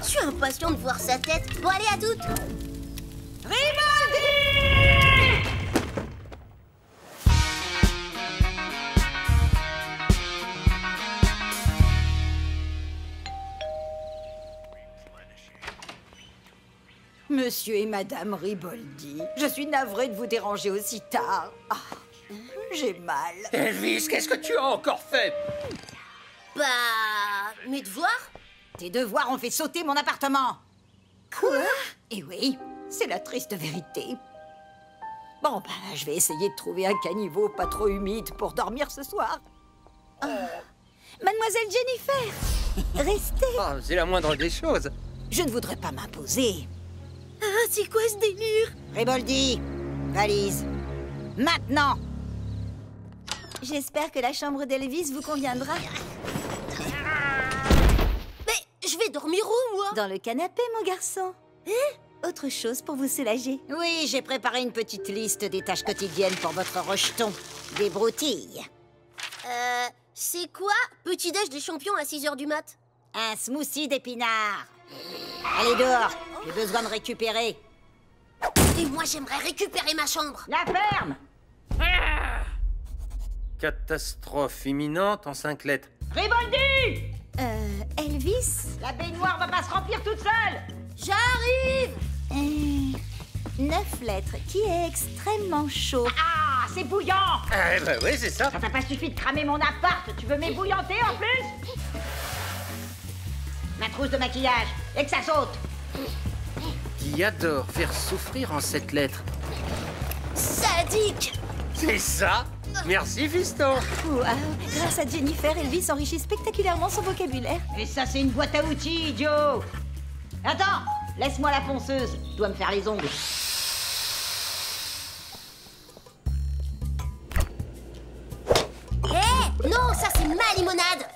Je suis impatient de voir sa tête. Bon, allez, à toutes. Monsieur et Madame Riboldi, je suis navrée de vous déranger aussi tard. Ah, j'ai mal. Elvis, qu'est-ce que tu as encore fait? Bah... mes devoirs? Tes devoirs ont fait sauter mon appartement. Quoi? Eh oui, c'est la triste vérité. Bon, bah, je vais essayer de trouver un caniveau pas trop humide pour dormir ce soir. Mademoiselle Jennifer, restez. Oh, c'est la moindre des choses. Je ne voudrais pas m'imposer. Ah, c'est quoi ce délire? Riboldi, valise. Maintenant. J'espère que la chambre d'Elvis vous conviendra. Mais je vais dormir où, moi? Dans le canapé, mon garçon. Hein? Autre chose pour vous soulager. Oui, j'ai préparé une petite liste des tâches quotidiennes pour votre rejeton. Des broutilles. C'est quoi petit-déj des champions à 6h du mat? Un smoothie d'épinards. Allez dehors, j'ai besoin de récupérer. Et moi, j'aimerais récupérer ma chambre. La ferme. Catastrophe imminente en 5 lettres. Riboldi! Elvis? La baignoire va pas se remplir toute seule. J'arrive. 9 lettres, qui est extrêmement chaud. Ah, c'est bouillant. Eh ben oui, c'est ça. Ça t'a pas suffi de cramer mon appart, tu veux m'ébouillanter en plus? Ma trousse de maquillage, et que ça saute. Qui adore faire souffrir en 7 lettres. Sadique. C'est ça. Merci, fiston. Wow. Grâce à Jennifer, Elvis enrichit spectaculairement son vocabulaire. Et ça, c'est une boîte à outils, idiot. Attends, laisse-moi la ponceuse. Je dois me faire les ongles. Hé, non, ça c'est ma limonade.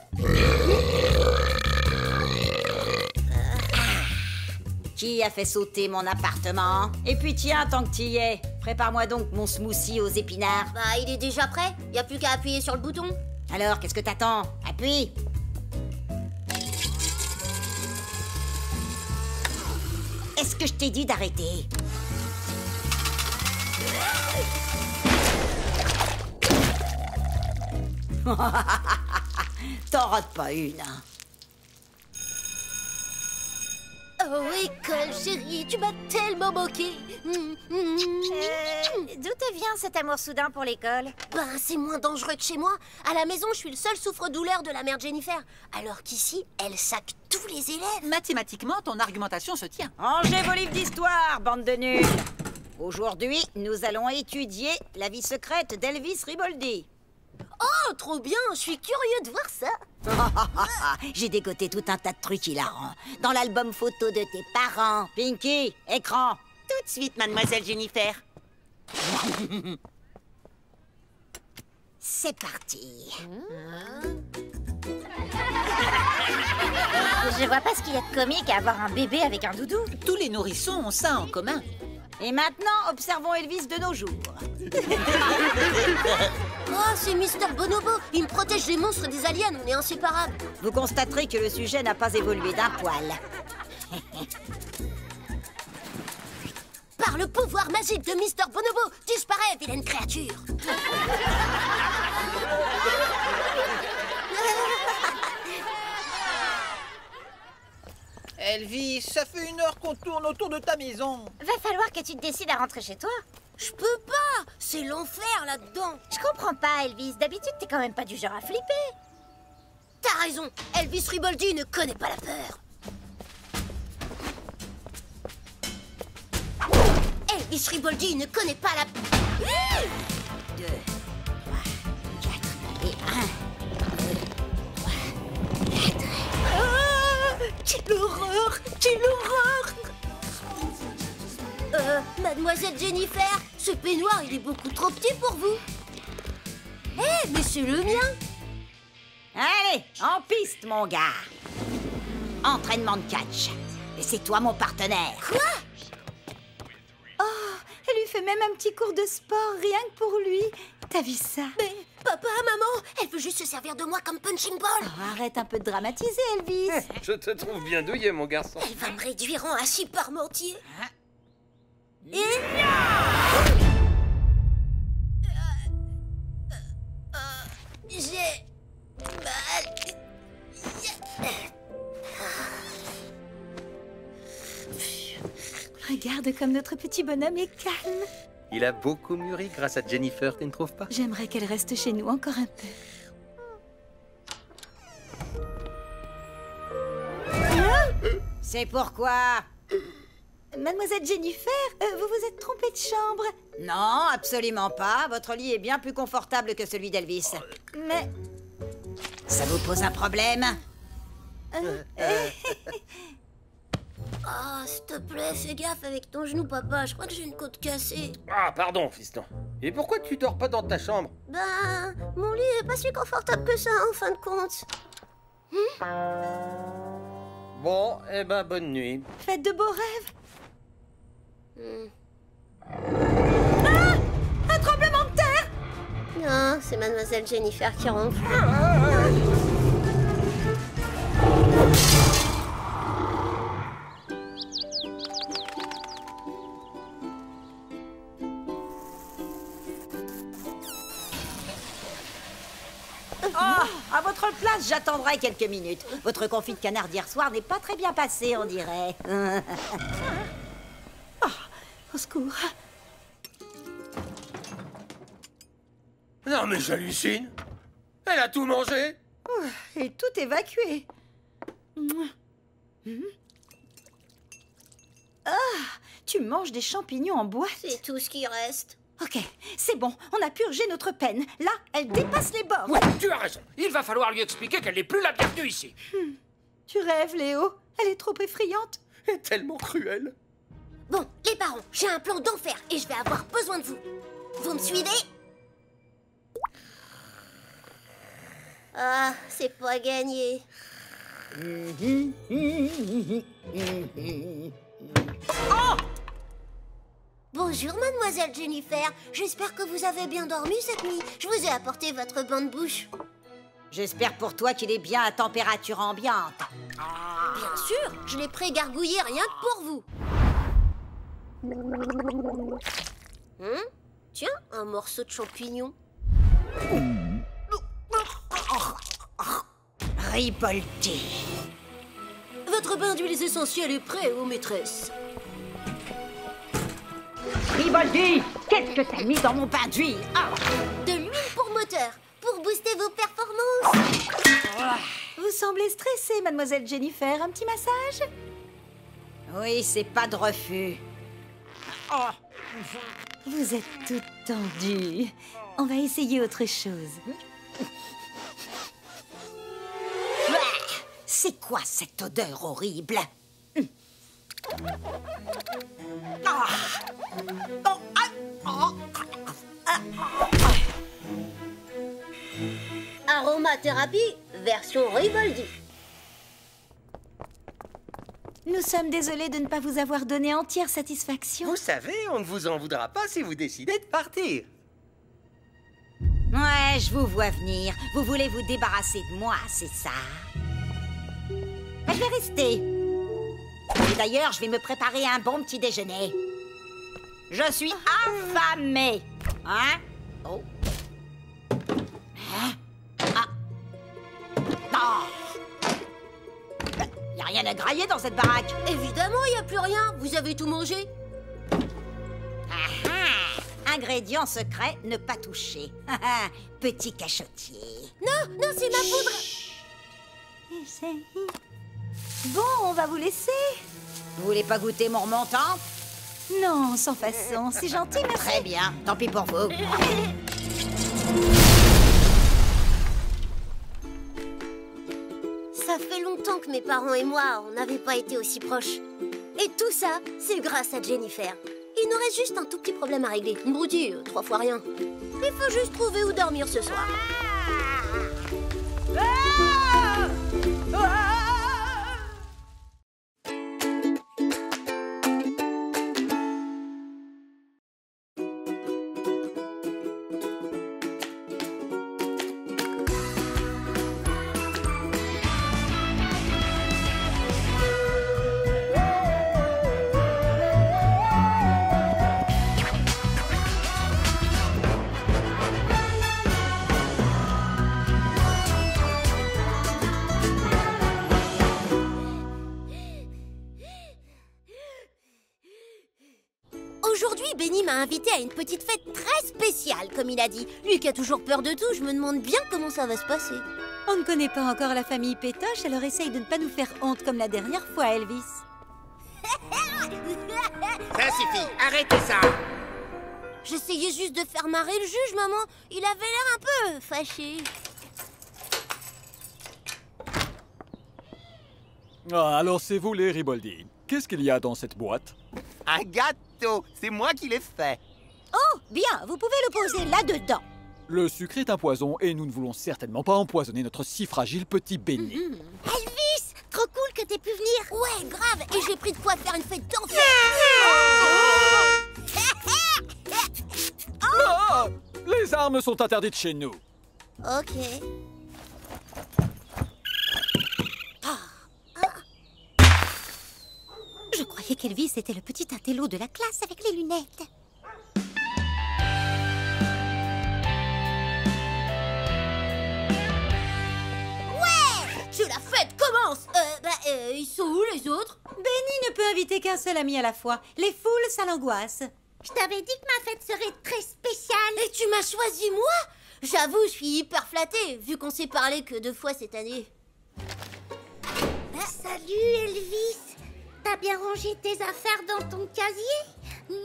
Qui a fait sauter mon appartement? Et puis tiens, tant que t'y es, prépare-moi donc mon smoothie aux épinards. Bah, il est déjà prêt. Y a plus qu'à appuyer sur le bouton. Alors, qu'est-ce que t'attends? Appuie. Est-ce que je t'ai dit d'arrêter? T'en rates pas une, hein. Oh, école, chérie, tu m'as tellement moqué. D'où te vient cet amour soudain pour l'école? Ben, c'est moins dangereux que chez moi. À la maison, je suis le seul souffre-douleur de la mère Jennifer. Alors qu'ici, elle sac tous les élèves. Mathématiquement, ton argumentation se tient. Rangez vos livres d'histoire, bande de nuls. Aujourd'hui, nous allons étudier la vie secrète d'Elvis Riboldi. Oh, trop bien, je suis curieux de voir ça. J'ai dégoté tout un tas de trucs hilarants. Dans l'album photo de tes parents. Pinky, écran. Tout de suite, mademoiselle Jennifer. C'est parti. Je vois pas ce qu'il y a de comique à avoir un bébé avec un doudou. Tous les nourrissons ont ça en commun. Et maintenant, observons Elvis de nos jours. Oh, c'est Mister Bonobo. Il me protège des monstres et des aliens, on est inséparables. Vous constaterez que le sujet n'a pas évolué d'un poil. Par le pouvoir magique de Mister Bonobo, disparaît, vilaine créature. Elvis, ça fait 1 heure qu'on tourne autour de ta maison. Va falloir que tu te décides à rentrer chez toi. Je peux pas. C'est l'enfer là-dedans. Je comprends pas, Elvis. D'habitude, t'es quand même pas du genre à flipper. T'as raison. Elvis Riboldi ne connaît pas la peur. Elvis Riboldi ne connaît pas la... 2, 3, 4 et 1, 2, 3, 4. Quelle horreur! Quelle horreur! Mademoiselle Jennifer, ce peignoir, il est beaucoup trop petit pour vous. Eh, mais c'est le mien! Allez, en piste, mon gars. Entraînement de catch. Et c'est toi mon partenaire. Quoi? Oh, elle lui fait même un petit cours de sport, rien que pour lui. T'as vu ça? Mais papa, maman, elle veut juste se servir de moi comme punching ball. Oh, arrête un peu de dramatiser, Elvis. Je te trouve bien douillet, mon garçon. Elle va me réduire en hachis parmentier. Et... j'ai mal. Regarde comme notre petit bonhomme est calme. Il a beaucoup mûri grâce à Jennifer, tu ne trouves pas? J'aimerais qu'elle reste chez nous encore un peu. C'est pourquoi? Mademoiselle Jennifer, vous vous êtes trompée de chambre. Non, absolument pas. Votre lit est bien plus confortable que celui d'Elvis. Mais... Ça vous pose un problème? Oh, s'il te plaît, fais gaffe avec ton genou, papa. Je crois que j'ai une côte cassée. Ah, pardon, fiston. Et pourquoi tu dors pas dans ta chambre? Ben, mon lit est pas si confortable que ça, en fin de compte. Bon, eh ben, bonne nuit. Faites de beaux rêves. Ah! Un tremblement de terre! Non, c'est Mademoiselle Jennifer qui ronfle. Oh, à votre place, j'attendrai quelques minutes. Votre confit de canard d'hier soir n'est pas très bien passé, on dirait. Au secours. Non, mais j'hallucine. Elle a tout mangé. Et tout évacué. Ah, tu manges des champignons en boîte? C'est tout ce qui reste. Ok, c'est bon, on a purgé notre peine. Là, elle dépasse les bords. Oui, tu as raison. Il va falloir lui expliquer qu'elle n'est plus la bienvenue ici. Tu rêves, Léo. Elle est trop effrayante. Elle est tellement cruelle. Bon, les parents, j'ai un plan d'enfer et je vais avoir besoin de vous. Vous me suivez? Ah, c'est pas gagné. Oh! Bonjour, Mademoiselle Jennifer. J'espère que vous avez bien dormi cette nuit. Je vous ai apporté votre bain de bouche. J'espère pour toi qu'il est bien à température ambiante. Bien sûr, je l'ai pré-gargouillé rien que pour vous. Tiens, un morceau de champignon. Riboldi. Votre bain d'huiles essentielles est prêt, aux maîtresses. Riboldi, qu'est-ce que t'as mis dans mon bain d'huile? De l'huile pour moteur, pour booster vos performances. Vous semblez stressée, Mademoiselle Jennifer. Un petit massage? Oui, c'est pas de refus. Vous êtes toute tendue. On va essayer autre chose. C'est quoi cette odeur horrible? Aromathérapie, version Riboldi. Nous sommes désolés de ne pas vous avoir donné entière satisfaction. Vous savez, on ne vous en voudra pas si vous décidez de partir. Ouais, je vous vois venir. Vous voulez vous débarrasser de moi, c'est ça? Je vais rester. Et d'ailleurs, je vais me préparer un bon petit déjeuner. Je suis affamée. Hein? Oh. Hein? Ah. Oh. Y a rien à grailler dans cette baraque. Évidemment, il n'y a plus rien. Vous avez tout mangé. Ingrédient secret, ne pas toucher. Petit cachotier. Non, non, c'est ma poudre. Bon, on va vous laisser. Vous voulez pas goûter mon remontant? Non, sans façon. C'est gentil, merci. Très bien, tant pis pour vous. Ça fait longtemps que mes parents et moi, on n'avait pas été aussi proches. Et tout ça, c'est grâce à Jennifer. Il nous reste juste un tout petit problème à régler. Broutilles, 3 fois rien. Il faut juste trouver où dormir ce soir. Aujourd'hui, Benny m'a invité à une petite fête très spéciale, comme il a dit. Lui qui a toujours peur de tout, je me demande bien comment ça va se passer. On ne connaît pas encore la famille Pétoche, alors essaye de ne pas nous faire honte comme la dernière fois, Elvis. Ça suffit, arrêtez ça. J'essayais juste de faire marrer le juge, maman. Il avait l'air un peu fâché. Ah, alors c'est vous les Riboldi. Qu'est-ce qu'il y a dans cette boîte? Un gâteau, c'est moi qui l'ai fait. Oh, bien, vous pouvez le poser là-dedans. Le sucre est un poison et nous ne voulons certainement pas empoisonner notre si fragile petit Benny. Elvis, trop cool que t'aies pu venir. Ouais, grave, et j'ai pris de quoi faire une fête d'enfer. Ah, les armes sont interdites chez nous. Ok. Je croyais qu'Elvis était le petit intello de la classe avec les lunettes. Que la fête commence. Ils sont où les autres? Benny ne peut inviter qu'un seul ami à la fois. Les foules, ça l'angoisse. Je t'avais dit que ma fête serait très spéciale. Et tu m'as choisi moi? J'avoue, je suis hyper flattée, vu qu'on s'est parlé que 2 fois cette année. Salut Elvis. T'as bien rangé tes affaires dans ton casier?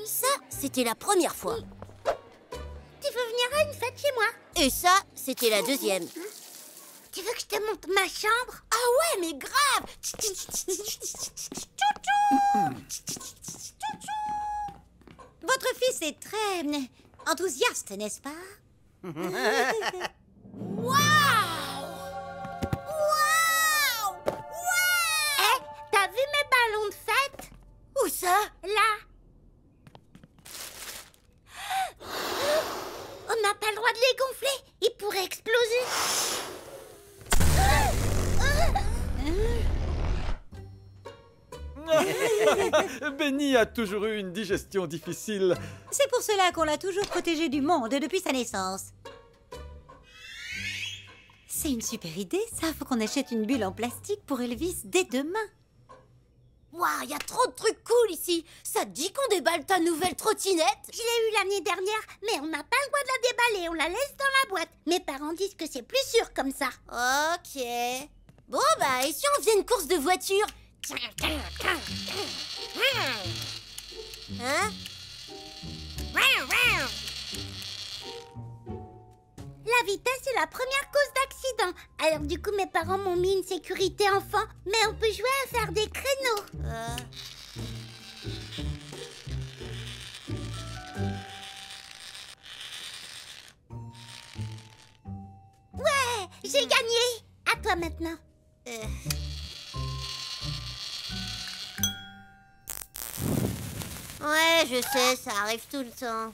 Ça, c'était la première fois. Tu veux venir à une fête chez moi? Et ça, c'était la deuxième. Tu veux que je te montre ma chambre? Ah ouais, mais grave. Votre fils est très enthousiaste, n'est-ce pas? Waouh! Waouh! Hé, t'as vu mes ballons de fête? Où ça? Là. On n'a pas le droit de les gonfler. Ils pourraient exploser. Benny a toujours eu une digestion difficile. C'est pour cela qu'on l'a toujours protégé du monde depuis sa naissance. C'est une super idée, ça. Faut qu'on achète une bulle en plastique pour Elvis dès demain. Waouh, il y a trop de trucs cool ici. Ça te dit qu'on déballe ta nouvelle trottinette? Je l'ai eue l'année dernière, mais on n'a pas le droit de la déballer. On la laisse dans la boîte. Mes parents disent que c'est plus sûr comme ça. Ok. Bon, bah, et si on faisait une course de voiture? Hein? La vitesse est la première cause d'accident. Alors du coup, mes parents m'ont mis une sécurité enfant. Mais on peut jouer à faire des créneaux. Ouais, j'ai gagné. À toi maintenant. Ouais, je sais, ça arrive tout le temps.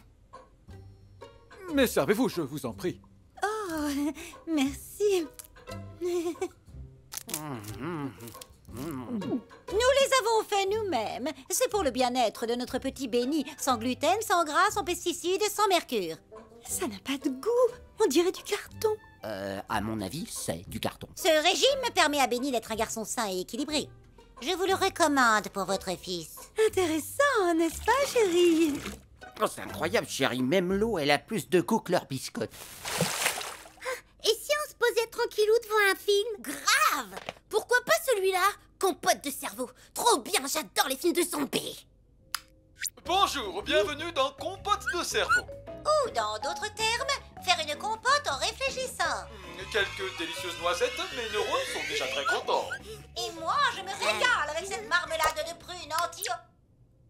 Mais servez-vous, je vous en prie. Oh, merci. Nous les avons fait nous-mêmes. C'est pour le bien-être de notre petit Benny. Sans gluten, sans gras, sans pesticides, sans mercure. Ça n'a pas de goût. On dirait du carton. À mon avis, c'est du carton. Ce régime permet à Benny d'être un garçon sain et équilibré. Je vous le recommande pour votre fils. Intéressant, n'est-ce pas, chérie? Oh, c'est incroyable, chérie. Même l'eau, elle a plus de goût que leur biscotte. Et si on se posait tranquillou devant un film? Grave! Pourquoi pas celui-là? Compote de cerveau. Trop bien, j'adore les films de zombies. Bonjour, bienvenue dans Compote de cerveau. Ou dans d'autres termes, faire une compote en réfléchissant. Quelques délicieuses noisettes, mes neurones sont déjà très contents. Et moi, je me régale avec cette marmelade de prunes anti...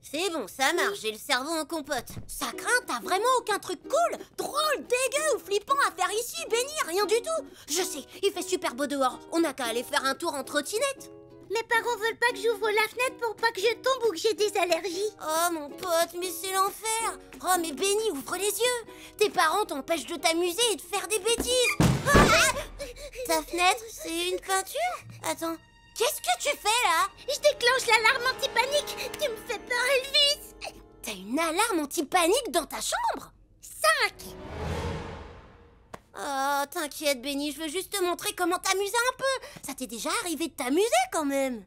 C'est bon, ça marche, j'ai le cerveau en compote. Ça craint, t'as vraiment aucun truc cool, drôle, dégueu ou flippant à faire ici, Benny? Rien du tout. Je sais, il fait super beau dehors, on n'a qu'à aller faire un tour en trottinette. Mes parents veulent pas que j'ouvre la fenêtre pour pas que je tombe ou que j'ai des allergies. Oh mon pote, mais c'est l'enfer. Oh mais Benny, ouvre les yeux. Tes parents t'empêchent de t'amuser et de faire des bêtises. Ta fenêtre, c'est une peinture? Attends, qu'est-ce que tu fais là? Je déclenche l'alarme anti-panique. Tu me fais peur, Elvis. T'as une alarme anti-panique dans ta chambre? 5. Oh, t'inquiète, Benny, je veux juste te montrer comment t'amuser un peu. Ça t'est déjà arrivé de t'amuser quand même?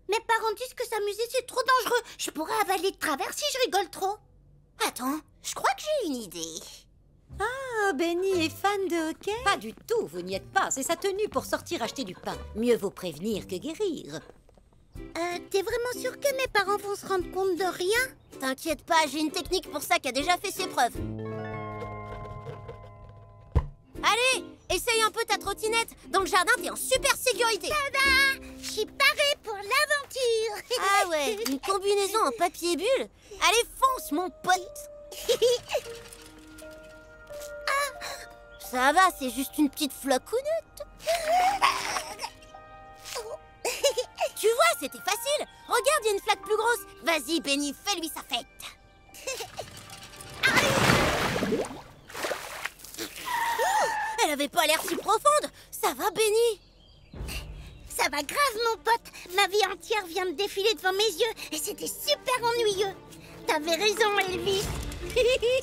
Mes parents disent que s'amuser c'est trop dangereux. Je pourrais avaler de travers si je rigole trop. Attends, je crois que j'ai une idée. Ah, Benny est fan de hockey? Pas du tout, vous n'y êtes pas. C'est sa tenue pour sortir acheter du pain. Mieux vaut prévenir que guérir. T'es vraiment sûr que mes parents vont se rendre compte de rien? T'inquiète pas, j'ai une technique pour ça qui a déjà fait ses preuves. Allez, essaye un peu ta trottinette. Dans le jardin, t'es en super sécurité. Tada! Je suis parée pour l'aventure. Ah ouais, une combinaison en papier bulle. Allez, fonce, mon pote. Ça va, c'est juste une petite flacounette. Tu vois, c'était facile. Regarde, il y a une flaque plus grosse. Vas-y, Benny, fais-lui sa fête. Elle avait pas l'air si profonde. Ça va, Benny? Ça va grave, mon pote. Ma vie entière vient de défiler devant mes yeux et c'était super ennuyeux. T'avais raison, Elvis.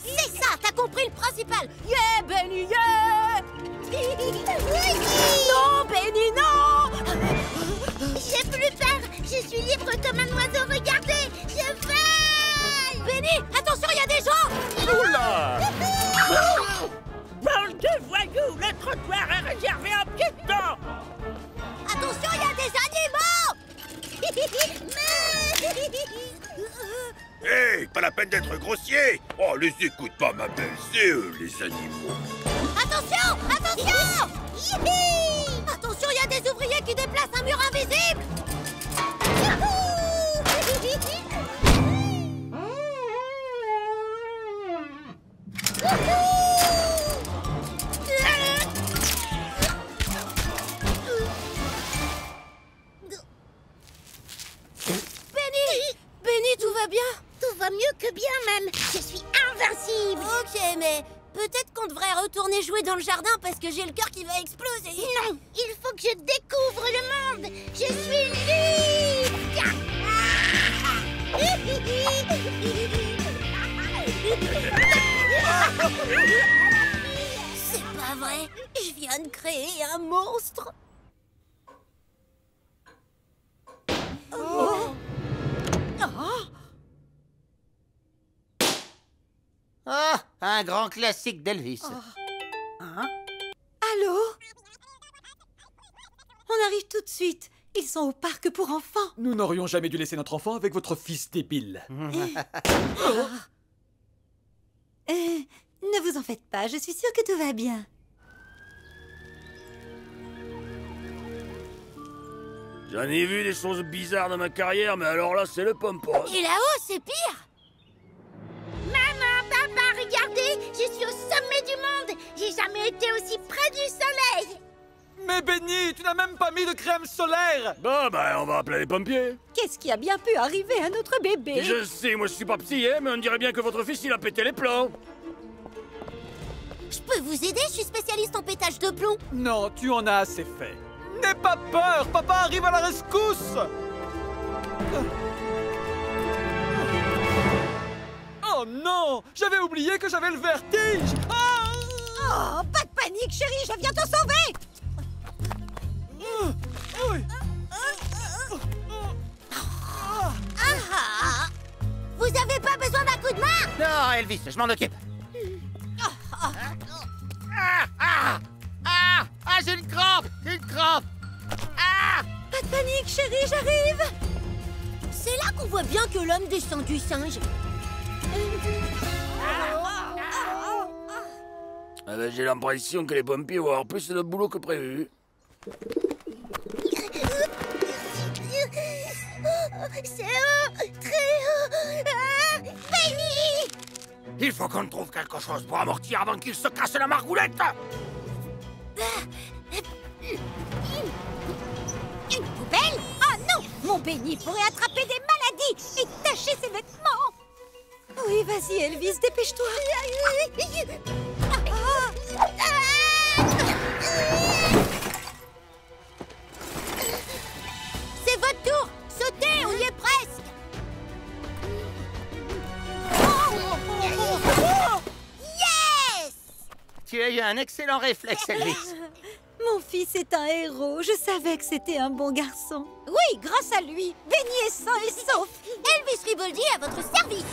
C'est ça, t'as compris le principal. Yeah, Benny, yeah. Non, Benny, non. J'ai plus peur. Je suis libre comme un oiseau. Regardez, je vole. Benny, attention, il y a des gens. Oula! Bande de voyous, le trottoir est réservé aux piétons. Attention, il y a des animaux. Hé, pas la peine d'être grossier. Oh, les écoute pas, ma belle, c'est eux, les animaux. Attention, attention. Attention, il y a des ouvriers qui déplacent un mur invisible. Benny, tout va bien? Tout va mieux que bien, même. Je suis invincible. Ok, mais peut-être qu'on devrait retourner jouer dans le jardin parce que j'ai le cœur qui va exploser. Non, il faut que je découvre le monde. Je suis libre. C'est pas vrai. Je viens de créer un monstre. Oh. Ah, un grand classique d'Elvis. Allô? On arrive tout de suite. Ils sont au parc pour enfants. Nous n'aurions jamais dû laisser notre enfant avec votre fils débile. Ne vous en faites pas, je suis sûre que tout va bien. J'en ai vu des choses bizarres dans ma carrière, mais alors là, c'est le pompon. Et là-haut, c'est pire. Maman, papa, regardez, je suis au sommet du monde. J'ai jamais été aussi près du soleil. Mais Benny, tu n'as même pas mis de crème solaire. Bon, ben, on va appeler les pompiers. Qu'est-ce qui a bien pu arriver à notre bébé? Je sais, moi je suis pas psy, hein, mais on dirait bien que votre fils, il a pété les plombs. Je peux vous aider, je suis spécialiste en pétage de plomb. Non, tu en as assez fait. N'aie pas peur, papa arrive à la rescousse. Oh non, j'avais oublié que j'avais le vertige. Oh, pas de panique, chérie, je viens te sauver. Vous avez pas besoin d'un coup de main? Non, Elvis, je m'en occupe. J'ai une crampe. Pas de panique, chérie, j'arrive. C'est là qu'on voit bien que l'homme descend du singe. Ah ben, j'ai l'impression que les pompiers vont avoir plus de boulot que prévu. C'est haut, très haut. Benny! Il faut qu'on trouve quelque chose pour amortir avant qu'il se casse la margoulette. Une poubelle? Oh non! Mon Benny pourrait attraper des maladies et tacher ses vêtements. Oui, vas-y, Elvis, dépêche-toi. C'est votre tour. Sautez, on y est presque. Yes! Tu as eu un excellent réflexe, Elvis. Mon fils est un héros. Je savais que c'était un bon garçon. Oui, grâce à lui, Benny est sain et sauf. Elvis Riboldi à votre service.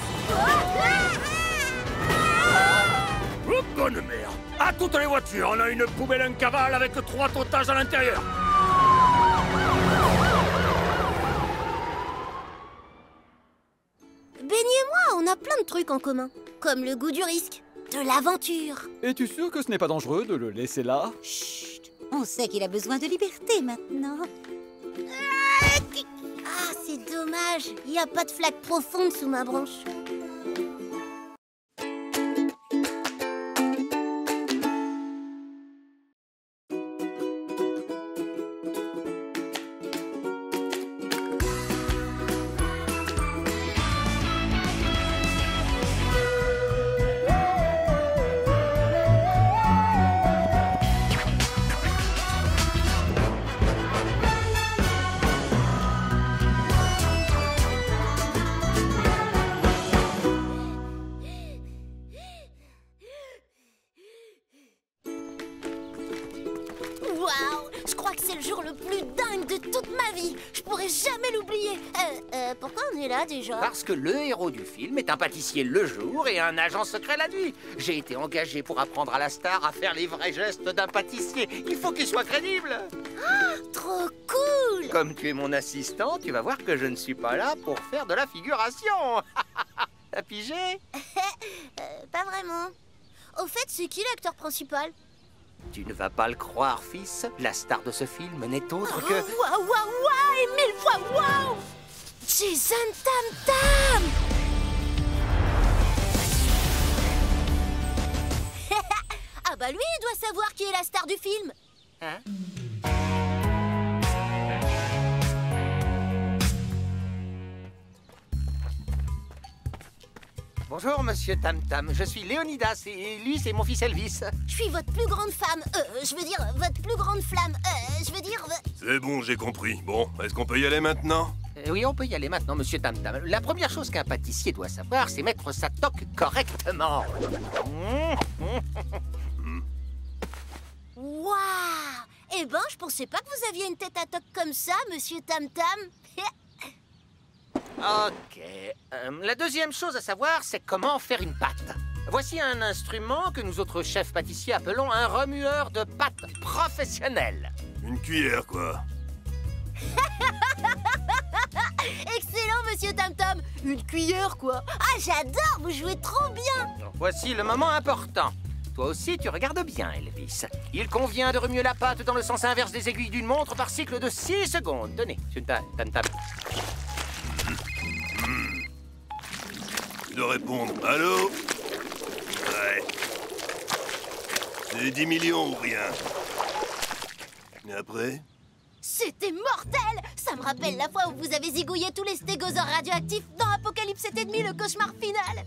Oh, bonne mère! À toutes les voitures, on a une poubelle, un cavale avec 3 totages à l'intérieur. Benny et moi, on a plein de trucs en commun. Comme le goût du risque, de l'aventure. Es-tu sûr que ce n'est pas dangereux de le laisser là? Chut, on sait qu'il a besoin de liberté maintenant. Ah, c'est dommage. Il n'y a pas de flaque profonde sous ma branche. Je crois que c'est le jour le plus dingue de toute ma vie. Je pourrais jamais l'oublier. Pourquoi on est là déjà? Parce que le héros du film est un pâtissier le jour et un agent secret la nuit. J'ai été engagé pour apprendre à la star à faire les vrais gestes d'un pâtissier. Il faut qu'il soit crédible. Ah, trop cool! Comme tu es mon assistant, tu vas voir que je ne suis pas là pour faire de la figuration. T'as pigé? Pas vraiment. Au fait, c'est qui l'acteur principal? Tu ne vas pas le croire, fils. La star de ce film n'est autre que... Waouh, waouh, waouh, et 1000 fois waouh! Jason Tam-Tam! Ah bah lui, il doit savoir qui est la star du film. Hein? Bonjour, monsieur Tam-Tam. Je suis Léonidas et lui, c'est mon fils Elvis. Je suis votre plus grande femme. Je veux dire, votre plus grande flamme. Je veux dire... C'est bon, j'ai compris. Bon, est-ce qu'on peut y aller maintenant? Oui, on peut y aller maintenant, monsieur Tam-Tam. La première chose qu'un pâtissier doit savoir, c'est mettre sa toque correctement. Waouh! Eh ben, je pensais pas que vous aviez une tête à toque comme ça, monsieur Tam-Tam. Ok. La deuxième chose à savoir, c'est comment faire une pâte. Voici un instrument que nous autres chefs pâtissiers appelons un remueur de pâte professionnel. Une cuillère, quoi. Excellent, monsieur Tam-Tam. Une cuillère, quoi. Ah, j'adore, vous jouez trop bien. Voici le moment important. Toi aussi, tu regardes bien, Elvis. Il convient de remuer la pâte dans le sens inverse des aiguilles d'une montre par cycle de 6 secondes. Tenez, monsieur Tam-Tam. De répondre. Allô? Ouais. C'est 10 millions ou rien. Et après? C'était mortel! Ça me rappelle la fois où vous avez zigouillé tous les stégosaures radioactifs dans Apocalypse 7,5, le cauchemar final.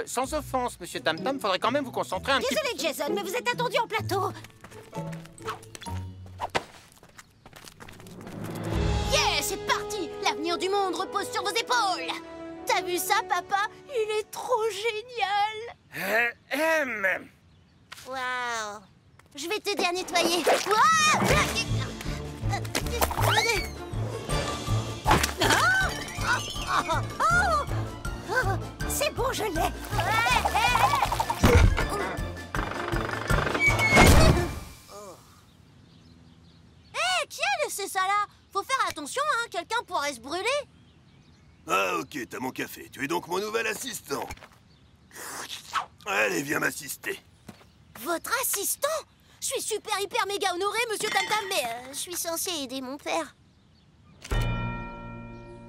Sans offense, monsieur Tam-Tam, faudrait quand même vous concentrer un petit peu. Désolé, Jason, mais vous êtes attendu en plateau. Yeah, c'est parti! L'avenir du monde repose sur vos épaules! T'as vu ça, papa? Il est trop génial! Waouh! Je vais t'aider à nettoyer. C'est bon, je l'ai. Qui a laissé ça là? Faut faire attention, hein, quelqu'un pourrait se brûler. Ah, ok, t'as mon café. Tu es donc mon nouvel assistant. Allez, viens m'assister. Votre assistant? Je suis super, hyper, méga honoré, monsieur Tam-Tam, mais je suis censé aider mon père.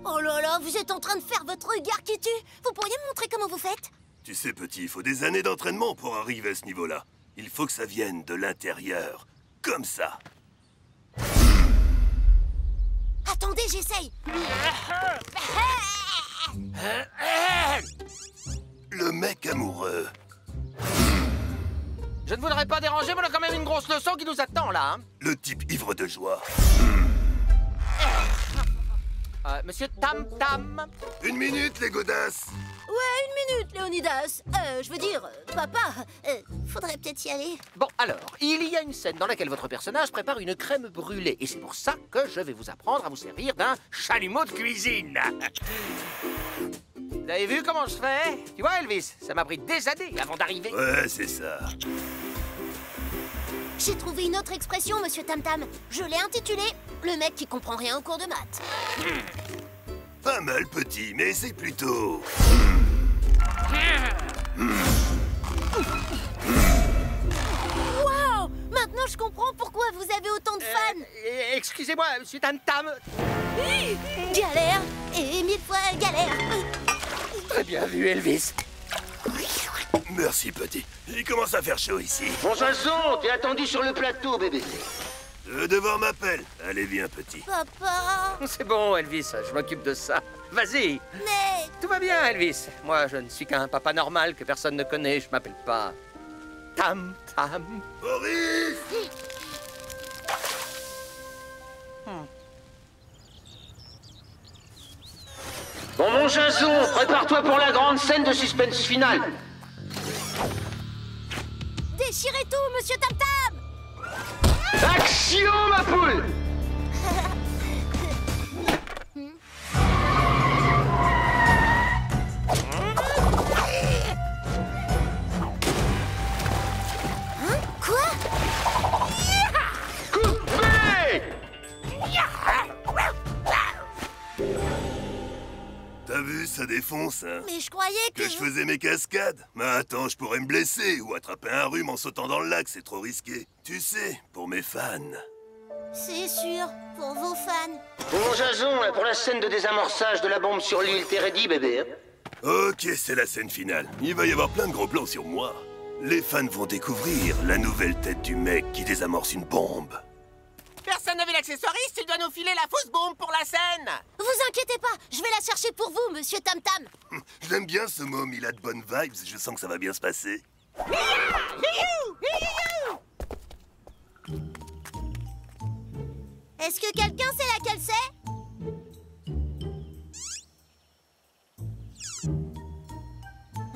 Oh là là, vous êtes en train de faire votre regard qui tue. Vous pourriez me montrer comment vous faites? Tu sais, petit, il faut des années d'entraînement pour arriver à ce niveau-là. Il faut que ça vienne de l'intérieur. Comme ça. Attendez, j'essaye. Le mec amoureux. Je ne voudrais pas déranger, mais on a quand même une grosse leçon qui nous attend, là. Hein. Le type ivre de joie. Monsieur Tam-Tam. 1 minute, les godasses. Ouais, 1 minute, Léonidas. Je veux dire, papa, faudrait peut-être y aller. Bon, alors, il y a une scène dans laquelle votre personnage prépare une crème brûlée. Et c'est pour ça que je vais vous apprendre à vous servir d'un chalumeau de cuisine. Vous avez vu comment je fais? Tu vois, Elvis, ça m'a pris des années avant d'arriver. Ouais, c'est ça. J'ai trouvé une autre expression, monsieur Tam Tam. Je l'ai intitulée « Le mec qui comprend rien au cours de maths ». Pas mal, petit, mais c'est plutôt... Wow! Maintenant, je comprends pourquoi vous avez autant de fans. Excusez-moi, monsieur Tam Tam. Galère et 1000 fois galère. Très bien vu, Elvis. Merci, petit. Il commence à faire chaud ici. Bon, Jason, t'es attendu sur le plateau, bébé. Le devoir m'appelle. Allez, viens, petit. Papa. C'est bon, Elvis, je m'occupe de ça. Vas-y. Mais... Tout va bien, Elvis. Moi, je ne suis qu'un papa normal que personne ne connaît. Je m'appelle pas... Tam Tam. Boris! Bon, mon Jason, prépare-toi pour la grande scène de suspense finale. Déchirez tout, monsieur Tam Tam. Action, ma poule! Quoi? Coupé! T'as vu, ça défonce, hein? Mais je croyais que... Que je faisais mes cascades? Mais attends, je pourrais me blesser ou attraper un rhume en sautant dans le lac, c'est trop risqué. Tu sais, pour mes fans. C'est sûr, pour vos fans. Bon, mon Jason, là, pour la scène de désamorçage de la bombe sur l'île, t'es ready, bébé? Ok, c'est la scène finale. Il va y avoir plein de gros plans sur moi. Les fans vont découvrir la nouvelle tête du mec qui désamorce une bombe. Personne n'a vu l'accessoiriste, tu dois nous filer la fausse bombe pour la scène. Vous inquiétez pas, je vais la chercher pour vous, monsieur Tam Tam. Je l'aime bien ce môme, il a de bonnes vibes, je sens que ça va bien se passer. Est-ce que quelqu'un sait laquelle c'est?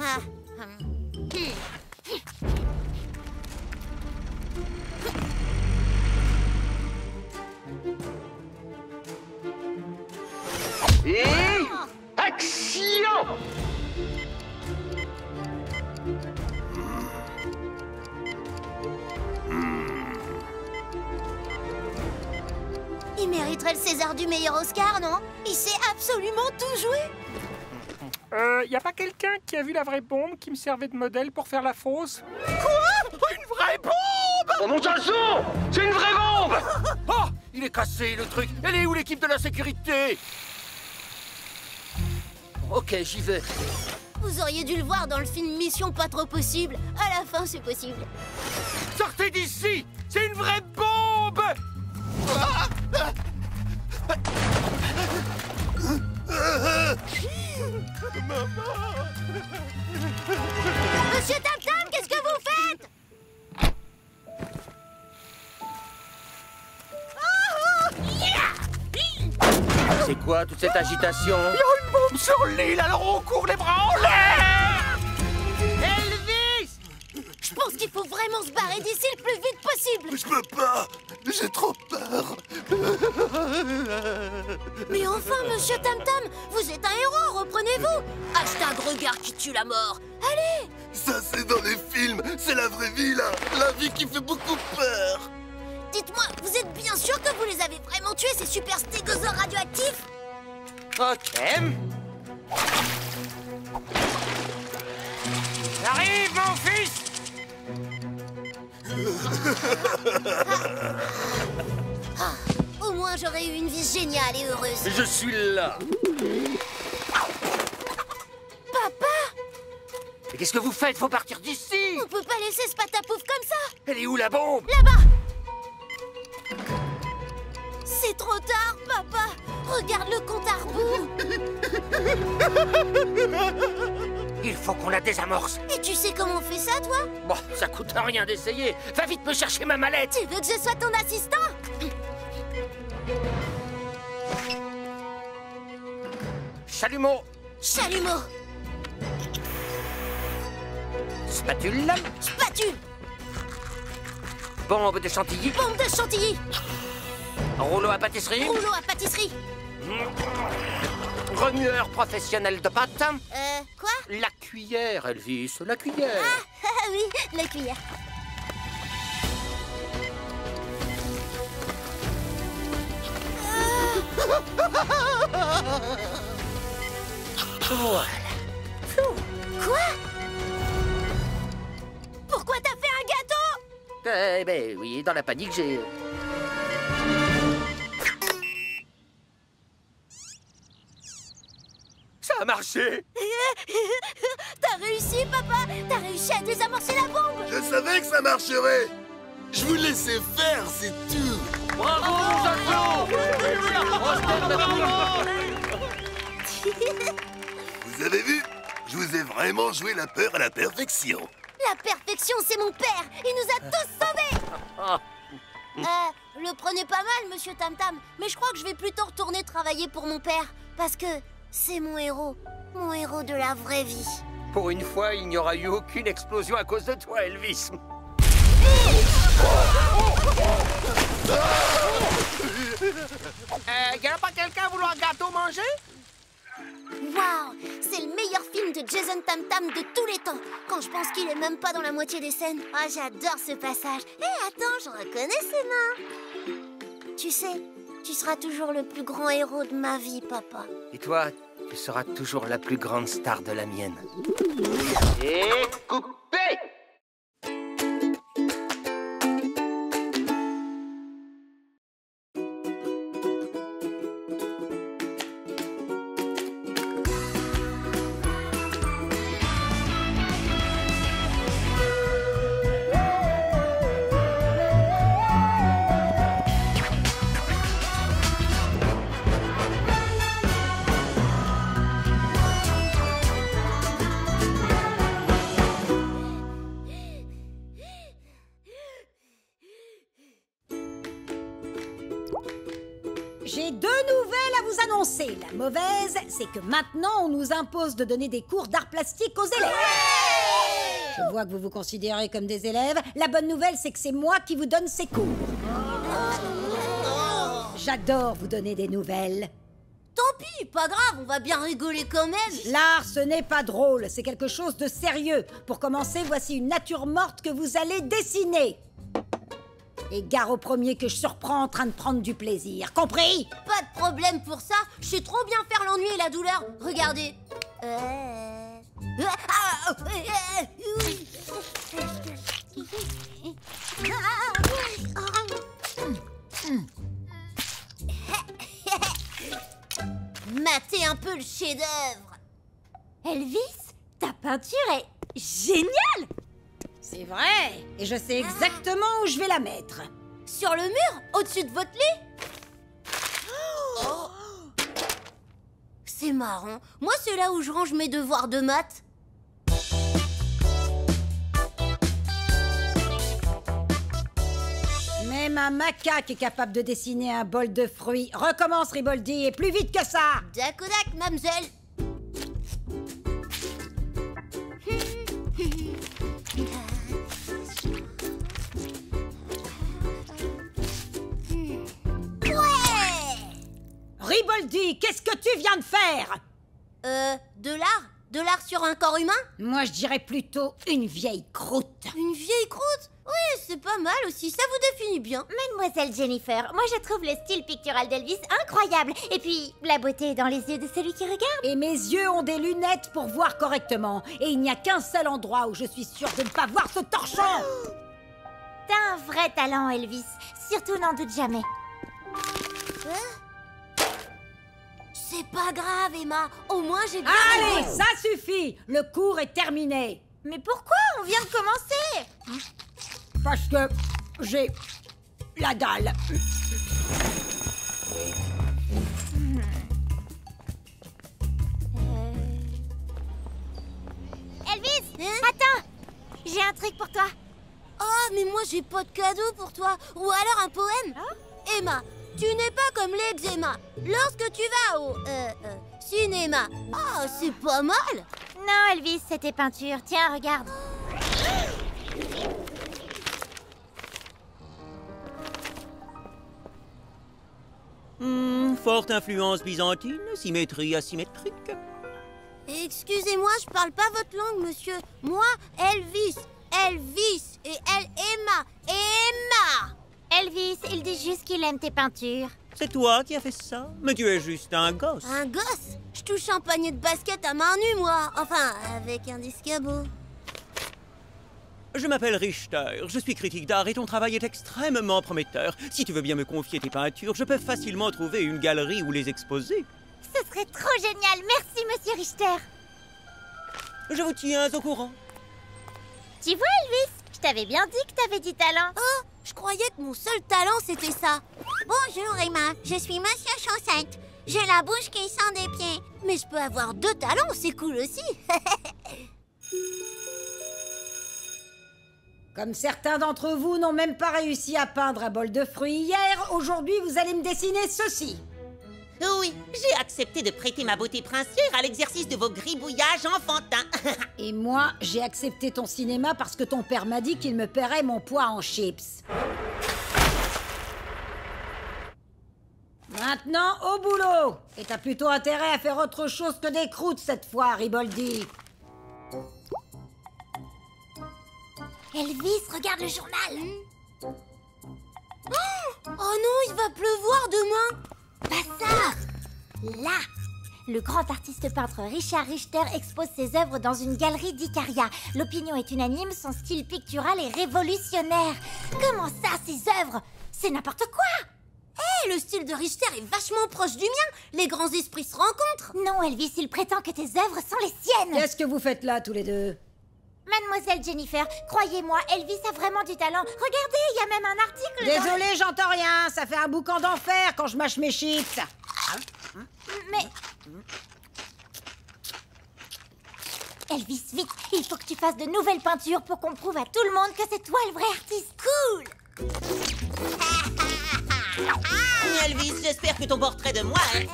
Ah. Et... action! Il mériterait le César du meilleur Oscar, non? Il sait absolument tout jouer. Y a pas quelqu'un qui a vu la vraie bombe qui me servait de modèle pour faire la fausse? Quoi? Une vraie bombe? Oh mon Jason! C'est une vraie bombe! Oh! Il est cassé, le truc. Elle est où, l'équipe de la sécurité? Ok, j'y vais. Vous auriez dû le voir dans le film Mission Pas Trop Possible. À la fin, c'est possible. Sortez d'ici! C'est une vraie bombe! Monsieur Tam Tam, qu'est-ce que vous faites? C'est quoi toute cette agitation? Il y a une bombe sur l'île, alors on court les bras en l'air! Elvis! Je pense qu'il faut vraiment se barrer d'ici le plus vite possible. Je peux pas, j'ai trop peur. Mais enfin, monsieur Tam Tam, vous êtes un héros, reprenez-vous. Hashtag regard qui tue la mort. Allez! Ça, c'est dans les films, c'est la vraie vie, là. La vie qui fait beaucoup peur. Dites-moi, vous êtes bien sûr que vous les avez vraiment tués, ces super stégosaures radioactifs? Ok. Arrive, mon fils! Au moins, j'aurais eu une vie géniale et heureuse. Je suis là. Papa! Mais qu'est-ce que vous faites? Faut partir d'ici! On peut pas laisser ce patapouf comme ça! Elle est où, la bombe? Là-bas! C'est trop tard, papa! Regarde le compte à rebours! Il faut qu'on la désamorce. Et tu sais comment on fait ça, toi? Bon, ça coûte rien d'essayer. Va vite me chercher ma mallette. Tu veux que je sois ton assistant? Chalumeau. Chalumeau. Spatule. Spatule. Bombe de chantilly. Bombe de chantilly. Rouleau à pâtisserie. Rouleau à pâtisserie. remueur professionnel de pâtes. Quoi? La cuillère, Elvis, la cuillère. Ah oui, la cuillère. Voilà. Quoi? Pourquoi t'as fait un gâteau? Eh ben oui, dans la panique, j'ai... Ça a marché! T'as réussi, papa! T'as réussi à désamorcer la bombe! Je savais que ça marcherait. Je vous laissais faire, c'est tout. Bravo, Vous avez vu? Je vous ai vraiment joué la peur à la perfection. La perfection, c'est mon père! Il nous a tous sauvés! Le prenez pas mal, monsieur Tam Tam, mais je crois que je vais plutôt retourner travailler pour mon père, parce que c'est mon héros de la vraie vie. Pour une fois, il n'y aura eu aucune explosion à cause de toi, Elvis. Y'en a pas quelqu'un à vouloir un gâteau manger? Waouh! C'est le meilleur film de Jason Tam Tam de tous les temps, quand je pense qu'il est même pas dans la moitié des scènes. Ah, j'adore ce passage. Attends, je reconnais ses mains. Tu sais, tu seras toujours le plus grand héros de ma vie, papa. Et toi, tu seras toujours la plus grande star de la mienne. Et coupé! J'ai deux nouvelles à vous annoncer. La mauvaise, c'est que maintenant, on nous impose de donner des cours d'art plastique aux élèves. Je vois que vous vous considérez comme des élèves. La bonne nouvelle, c'est que c'est moi qui vous donne ces cours. J'adore vous donner des nouvelles. Tant pis, pas grave, on va bien rigoler quand même. L'art, ce n'est pas drôle, c'est quelque chose de sérieux. Pour commencer, voici une nature morte que vous allez dessiner. Et gare au premier que je surprends en train de prendre du plaisir. Compris? Pas de problème pour ça. Je sais trop bien faire l'ennui et la douleur. Regardez. Matez un peu le chef-d'œuvre. Elvis, ta peinture est géniale. C'est vrai. Et je sais exactement où je vais la mettre. Sur le mur? Au-dessus de votre lit? Oh. C'est marrant. Moi, c'est là où je range mes devoirs de maths. Même un macaque est capable de dessiner un bol de fruits. Recommence, Riboldi, et plus vite que ça. Dakodak, mademoiselle. Riboldi, qu'est-ce que tu viens de faire? De l'art? De l'art sur un corps humain? Moi, je dirais plutôt une vieille croûte. Une vieille croûte? Oui, c'est pas mal aussi, ça vous définit bien. Mademoiselle Jennifer, moi je trouve le style pictural d'Elvis incroyable. Et puis, la beauté est dans les yeux de celui qui regarde. Et mes yeux ont des lunettes pour voir correctement. Et il n'y a qu'un seul endroit où je suis sûre de ne pas voir ce torchon. T'as un vrai talent, Elvis. Surtout, n'en doute jamais. C'est pas grave, Emma. Au moins, j'ai bien... Allez, ça suffit. Le cours est terminé. Mais pourquoi? On vient de commencer. Parce que j'ai la dalle. Elvis, attends. J'ai un truc pour toi. Oh, mais moi, j'ai pas de cadeau pour toi. Ou alors un poème. Emma, tu n'es pas comme l'eczéma. Lorsque tu vas au cinéma. Oh, c'est pas mal. Non, Elvis, c'était peinture. Tiens, regarde. Forte influence byzantine, symétrie asymétrique. Excusez-moi, je parle pas votre langue, monsieur. Moi, Elvis. Elvis. Et elle, Emma. Emma. Elvis, il dit juste qu'il aime tes peintures. C'est toi qui as fait ça? Mais tu es juste un gosse. Un gosse? Je touche un panier de basket à main nue, moi. Enfin, avec un discabo. Je m'appelle Richter, je suis critique d'art et ton travail est extrêmement prometteur. Si tu veux bien me confier tes peintures, je peux facilement trouver une galerie où les exposer. Ce serait trop génial. Merci, monsieur Richter. Je vous tiens au courant. Tu vois, Elvis, je t'avais bien dit que t'avais du talent. Oh, je croyais que mon seul talent, c'était ça. Bonjour, Emma. Je suis Monsieur Chaussette. J'ai la bouche qui sent des pieds. Mais je peux avoir 2 talents, c'est cool aussi. Comme certains d'entre vous n'ont même pas réussi à peindre un bol de fruits hier, aujourd'hui vous allez me dessiner ceci. Oui, j'ai accepté de prêter ma beauté princière à l'exercice de vos gribouillages enfantins. Et moi, j'ai accepté ton cinéma parce que ton père m'a dit qu'il me paierait mon poids en chips. Maintenant, au boulot. Et t'as plutôt intérêt à faire autre chose que des croûtes cette fois, Riboldi. Elvis, regarde le journal. Oh non, il va pleuvoir demain. Pas ça. Là, le grand artiste peintre Richard Richter expose ses œuvres dans une galerie d'Icaria. L'opinion est unanime, son style pictural est révolutionnaire. Comment ça, ses œuvres? C'est n'importe quoi. Hé, le style de Richter est vachement proche du mien. Les grands esprits se rencontrent. Non, Elvis, il prétend que tes œuvres sont les siennes. Qu'est-ce que vous faites là, tous les deux? Mademoiselle Jennifer, croyez-moi, Elvis a vraiment du talent. Regardez, il y a même un article. Désolée, j'entends rien. Ça fait un boucan d'enfer quand je mâche mes chips. Mais... Elvis, vite, il faut que tu fasses de nouvelles peintures pour qu'on prouve à tout le monde que c'est toi le vrai artiste. Cool. Elvis, j'espère que ton portrait de moi est...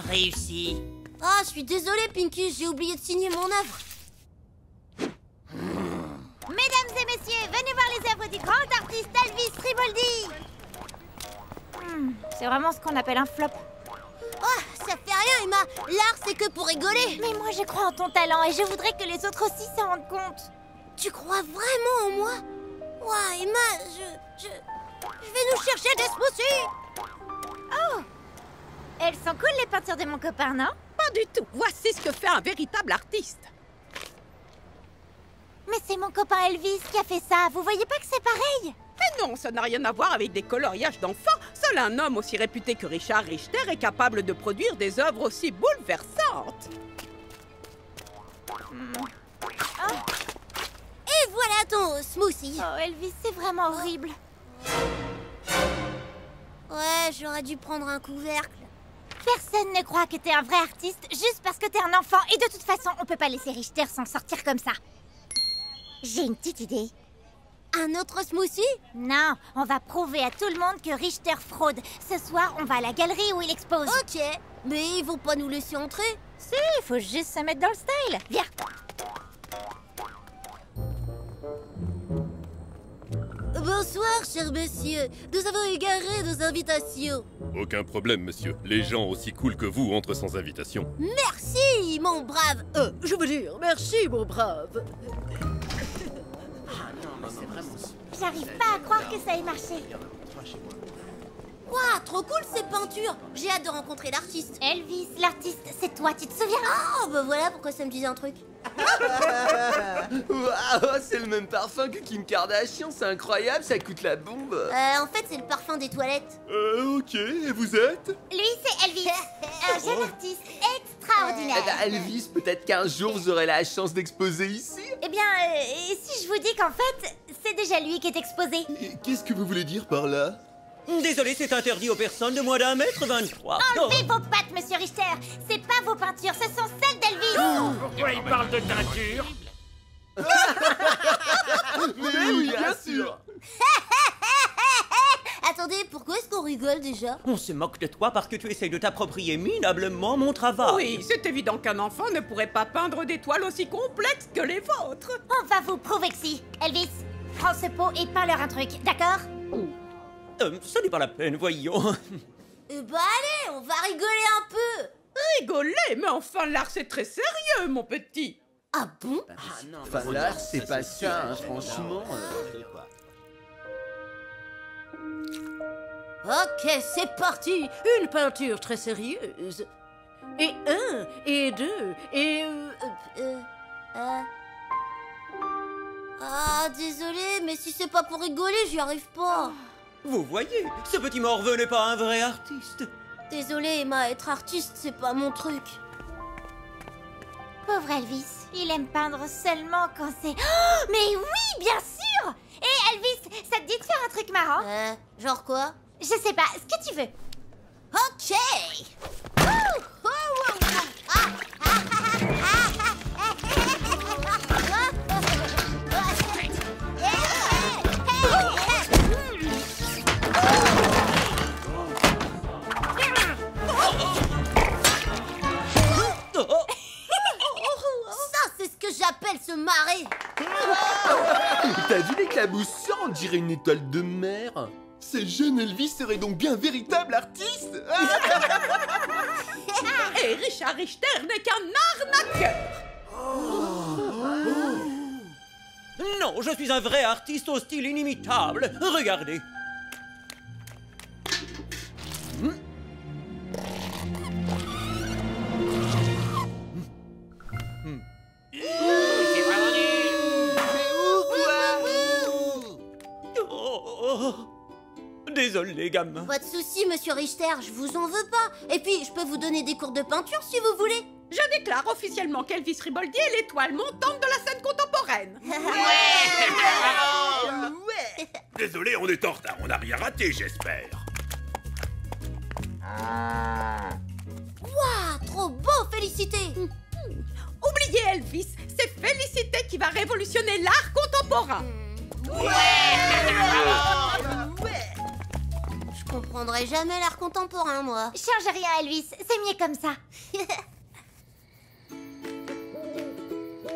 réussi. Ah, je suis désolée, Pinky, j'ai oublié de signer mon œuvre. Mesdames et messieurs, venez voir les œuvres du grand artiste Elvis Riboldi. C'est vraiment ce qu'on appelle un flop. Oh, ça fait rien, Emma. L'art, c'est que pour rigoler. Mais moi, je crois en ton talent et je voudrais que les autres aussi s'en rendent compte. Tu crois vraiment en moi? Ouais, Emma, je vais nous chercher des smoothies. Oh, elles sont cool, les peintures de mon copain, non? Pas du tout. Voici ce que fait un véritable artiste. Mais c'est mon copain Elvis qui a fait ça. Vous voyez pas que c'est pareil? Mais non, ça n'a rien à voir avec des coloriages d'enfants. Seul un homme aussi réputé que Richard Richter est capable de produire des œuvres aussi bouleversantes. Et voilà ton smoothie. Oh, Elvis, c'est vraiment horrible. Ouais, j'aurais dû prendre un couvercle. Personne ne croit que t'es un vrai artiste juste parce que t'es un enfant. Et de toute façon, on peut pas laisser Richter s'en sortir comme ça. J'ai une petite idée. Un autre smoothie? Non, on va prouver à tout le monde que Richter fraude. Ce soir, on va à la galerie où il expose. Ok, mais ils vont pas nous laisser entrer. Si, il faut juste se mettre dans le style. Viens. Bonsoir, cher monsieur. Nous avons égaré nos invitations. Aucun problème, monsieur. Les gens aussi cool que vous entrent sans invitation. Merci, mon brave. Je veux dire, merci, mon brave. J'arrive pas à croire que ça ait marché. Waouh, trop cool ces peintures. J'ai hâte de rencontrer l'artiste. Elvis, l'artiste, c'est toi, tu te souviens? Ah, bah voilà pourquoi ça me disait un truc. Waouh, c'est le même parfum que Kim Kardashian, c'est incroyable, ça coûte la bombe. En fait, c'est le parfum des toilettes. Ok, et vous êtes? Lui, c'est Elvis, un jeune artiste extraordinaire. Elvis, peut-être qu'un jour vous aurez la chance d'exposer ici. Eh bien, et si je vous dis qu'en fait, c'est déjà lui qui est exposé. Qu'est-ce que vous voulez dire par là? Désolé, c'est interdit aux personnes de moins d'1m23. Enlevez vos pattes, monsieur Richter. C'est pas vos peintures, ce sont celles d'Elvis. Pourquoi il parle de teinture? Mais oui, bien sûr. Attendez, pourquoi est-ce qu'on rigole déjà? On se moque de toi parce que tu essayes de t'approprier minablement mon travail. Oui, c'est évident qu'un enfant ne pourrait pas peindre des toiles aussi complexes que les vôtres. On va vous prouver que si. Elvis, prends ce pot et peins-leur un truc, d'accord? Ce n'est pas la peine, voyons. Bah allez, on va rigoler un peu. Rigoler? Mais enfin, l'art, c'est très sérieux, mon petit. Ah bon? Enfin, l'art, c'est pas ça, hein, franchement. Ok, c'est parti. Une peinture très sérieuse. Et 1, et 2, et... Ah, désolé, mais si c'est pas pour rigoler, j'y arrive pas. Vous voyez, ce petit morveux n'est pas un vrai artiste. Désolé, Emma, être artiste, c'est pas mon truc. Pauvre Elvis, il aime peindre seulement quand c'est... Oh, mais oui, bien sûr. Et Elvis, ça te dit de faire un truc marrant? Genre quoi? Je sais pas, ce que tu veux. Ok. Ça, c'est ce que j'appelle se marrer. T'as vu l'éclaboussant? On dirait une étoile de mer. Ce jeune Elvis serait donc bien véritable artiste. Et Richard Richter n'est qu'un arnaqueur. Non, je suis un vrai artiste au style inimitable. Regardez. Désolé, gamin. Pas de soucis, monsieur Richter, je vous en veux pas. Et puis, je peux vous donner des cours de peinture si vous voulez. Je déclare officiellement qu'Elvis Riboldi est l'étoile montante de la scène contemporaine. Désolé, on est en retard. On n'a rien raté, j'espère. Waouh, trop beau, félicité. Oubliez Elvis, c'est Félicité qui va révolutionner l'art contemporain. Je comprendrai jamais l'art contemporain, moi. Change rien, Elvis, c'est mieux comme ça.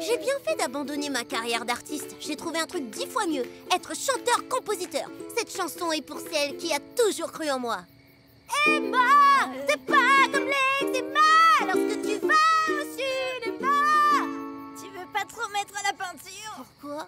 J'ai bien fait d'abandonner ma carrière d'artiste. J'ai trouvé un truc 10 fois mieux. Être chanteur-compositeur. Cette chanson est pour celle qui a toujours cru en moi. Emma, c'est pas comme l'ex-Emma lorsque tu vas au cinéma. Tu veux pas trop mettre à la peinture? Pourquoi?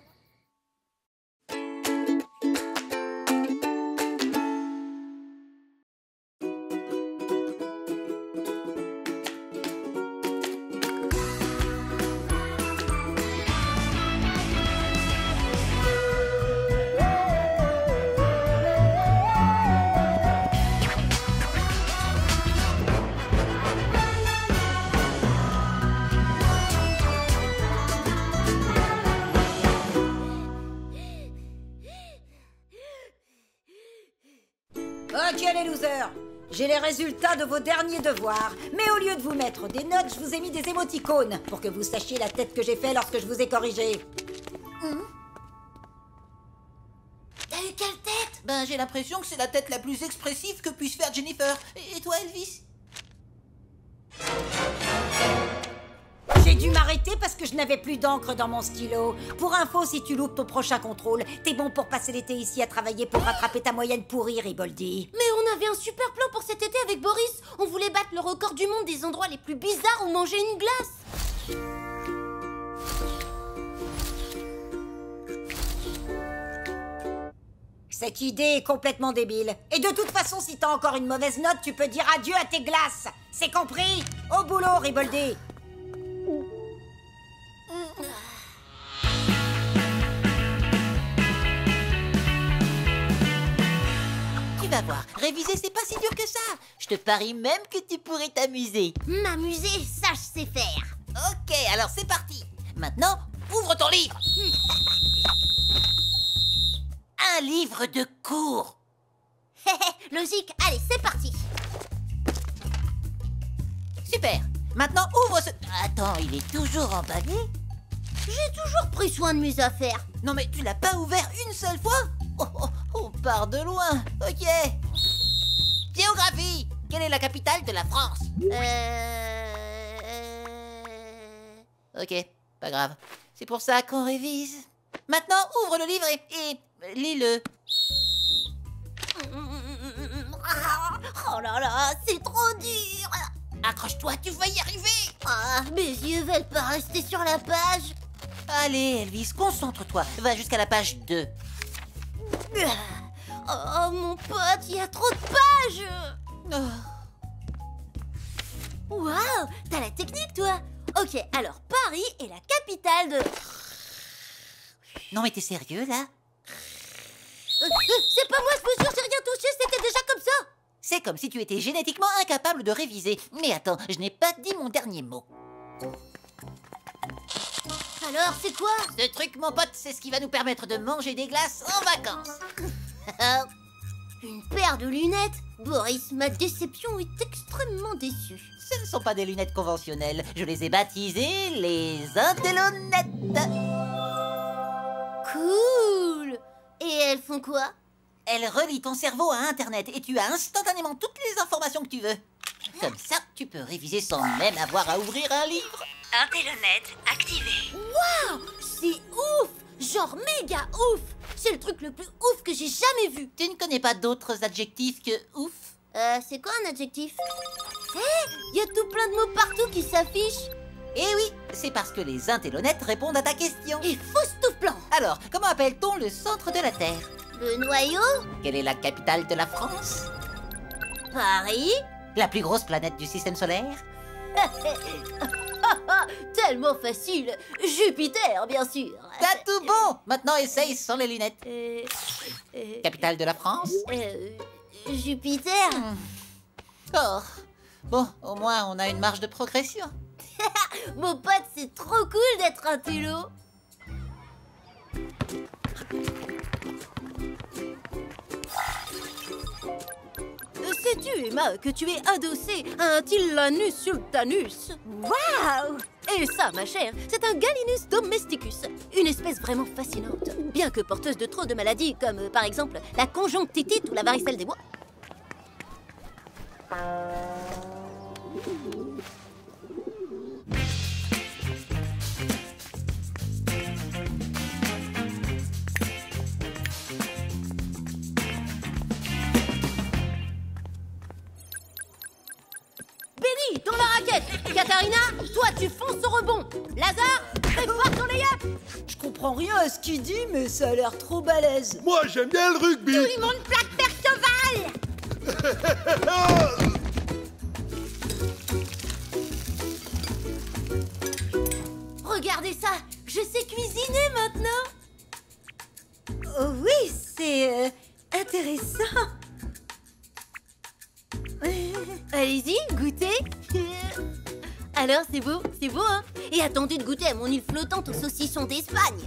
Ok les losers, j'ai les résultats de vos derniers devoirs. Mais au lieu de vous mettre des notes, je vous ai mis des émoticônes pour que vous sachiez la tête que j'ai fait lorsque je vous ai corrigé. T'as eu quelle tête? Ben, j'ai l'impression que c'est la tête la plus expressive que puisse faire Jennifer. Et toi, Elvis? J'ai dû m'arrêter parce que je n'avais plus d'encre dans mon stylo. Pour info, si tu loupes ton prochain contrôle, t'es bon pour passer l'été ici à travailler pour rattraper ta moyenne pourrie, Riboldi. Mais on avait un super plan pour cet été avec Boris. On voulait battre le record du monde des endroits les plus bizarres où manger une glace. Cette idée est complètement débile. Et de toute façon, si t'as encore une mauvaise note, tu peux dire adieu à tes glaces. C'est compris? Au boulot, Riboldi. Tu vas voir, réviser c'est pas si dur que ça. Je te parie même que tu pourrais t'amuser. M'amuser, ça je sais faire. Ok, alors c'est parti. Maintenant, ouvre ton livre. Un livre de cours. Logique, allez, c'est parti. Super. Maintenant, ouvre ce... Attends, il est toujours emballé? J'ai toujours pris soin de mes affaires. Non mais tu l'as pas ouvert une seule fois? On part de loin. Ok. Géographie. Quelle est la capitale de la France? Ok, pas grave. C'est pour ça qu'on révise. Maintenant, ouvre le livre et lis-le. là là, c'est trop dur. Accroche-toi, tu vas y arriver. Ah, mes yeux veulent pas rester sur la page. Allez, Elvis, concentre-toi. Va jusqu'à la page 2. Oh, mon pote, il y a trop de pages. Waouh, t'as la technique, toi. Ok, alors Paris est la capitale de... Non, mais t'es sérieux, là? C'est pas moi, je vous jure, j'ai rien touché, c'était déjà comme ça. C'est comme si tu étais génétiquement incapable de réviser. Mais attends, je n'ai pas dit mon dernier mot. Alors, c'est quoi? Ce truc, mon pote, c'est ce qui va nous permettre de manger des glaces en vacances. Une paire de lunettes? Boris, ma déception est extrêmement déçue. Ce ne sont pas des lunettes conventionnelles. Je les ai baptisées les intellonettes. Cool. Et elles font quoi? Elles relient ton cerveau à Internet et tu as instantanément toutes les informations que tu veux. Comme ça, tu peux réviser sans même avoir à ouvrir un livre. Intellonet activé. Waouh, c'est ouf. Genre méga ouf. C'est le truc le plus ouf que j'ai jamais vu. Tu ne connais pas d'autres adjectifs que ouf? C'est quoi un adjectif? Il y a tout plein de mots partout qui s'affichent. Eh oui, c'est parce que les intellonettes répondent à ta question. Et fausse tout plan. Alors, comment appelle-t-on le centre de la Terre? Le noyau? Quelle est la capitale de la France? Paris? La plus grosse planète du système solaire? Tellement facile. Jupiter, bien sûr. T'as tout bon. Maintenant, essaye sans les lunettes. Capitale de la France? Jupiter. Oh. Bon, au moins, on a une marge de progression. Mon pote, c'est trop cool d'être un télo. Sais-tu, Emma, que tu es adossée à un Tillanus sultanus? Waouh! Et ça, ma chère, c'est un Gallinus domesticus, une espèce vraiment fascinante, bien que porteuse de trop de maladies, comme par exemple la conjonctite ou la varicelle des bois. Benny, dans la raquette. Katharina, toi tu fonces au rebond. Lazare, prépare ton lay-up. Je comprends rien à ce qu'il dit, mais ça a l'air trop balèze. Moi, j'aime bien le rugby. Tout le monde plaque Perceval. Regardez ça, je sais cuisiner maintenant. Oh oui, c'est intéressant. Allez-y, goûtez. Alors, c'est beau, hein? Et attendez de goûter à mon île flottante aux saucissons d'Espagne.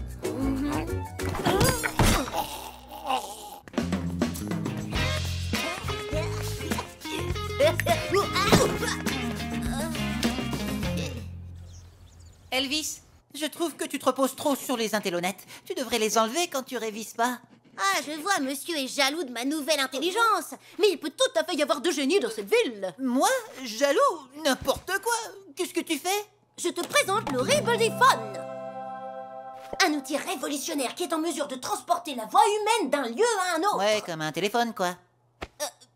Elvis, je trouve que tu te reposes trop sur les intellonettes. Tu devrais les enlever quand tu révises pas. Ah, je vois, monsieur est jaloux de ma nouvelle intelligence. Mais il peut tout à fait y avoir de génie dans cette ville. Moi? Jaloux? N'importe quoi. Qu'est-ce que tu fais? Je te présente le Ribbledyphone. Un outil révolutionnaire qui est en mesure de transporter la voix humaine d'un lieu à un autre. Ouais, comme un téléphone, quoi.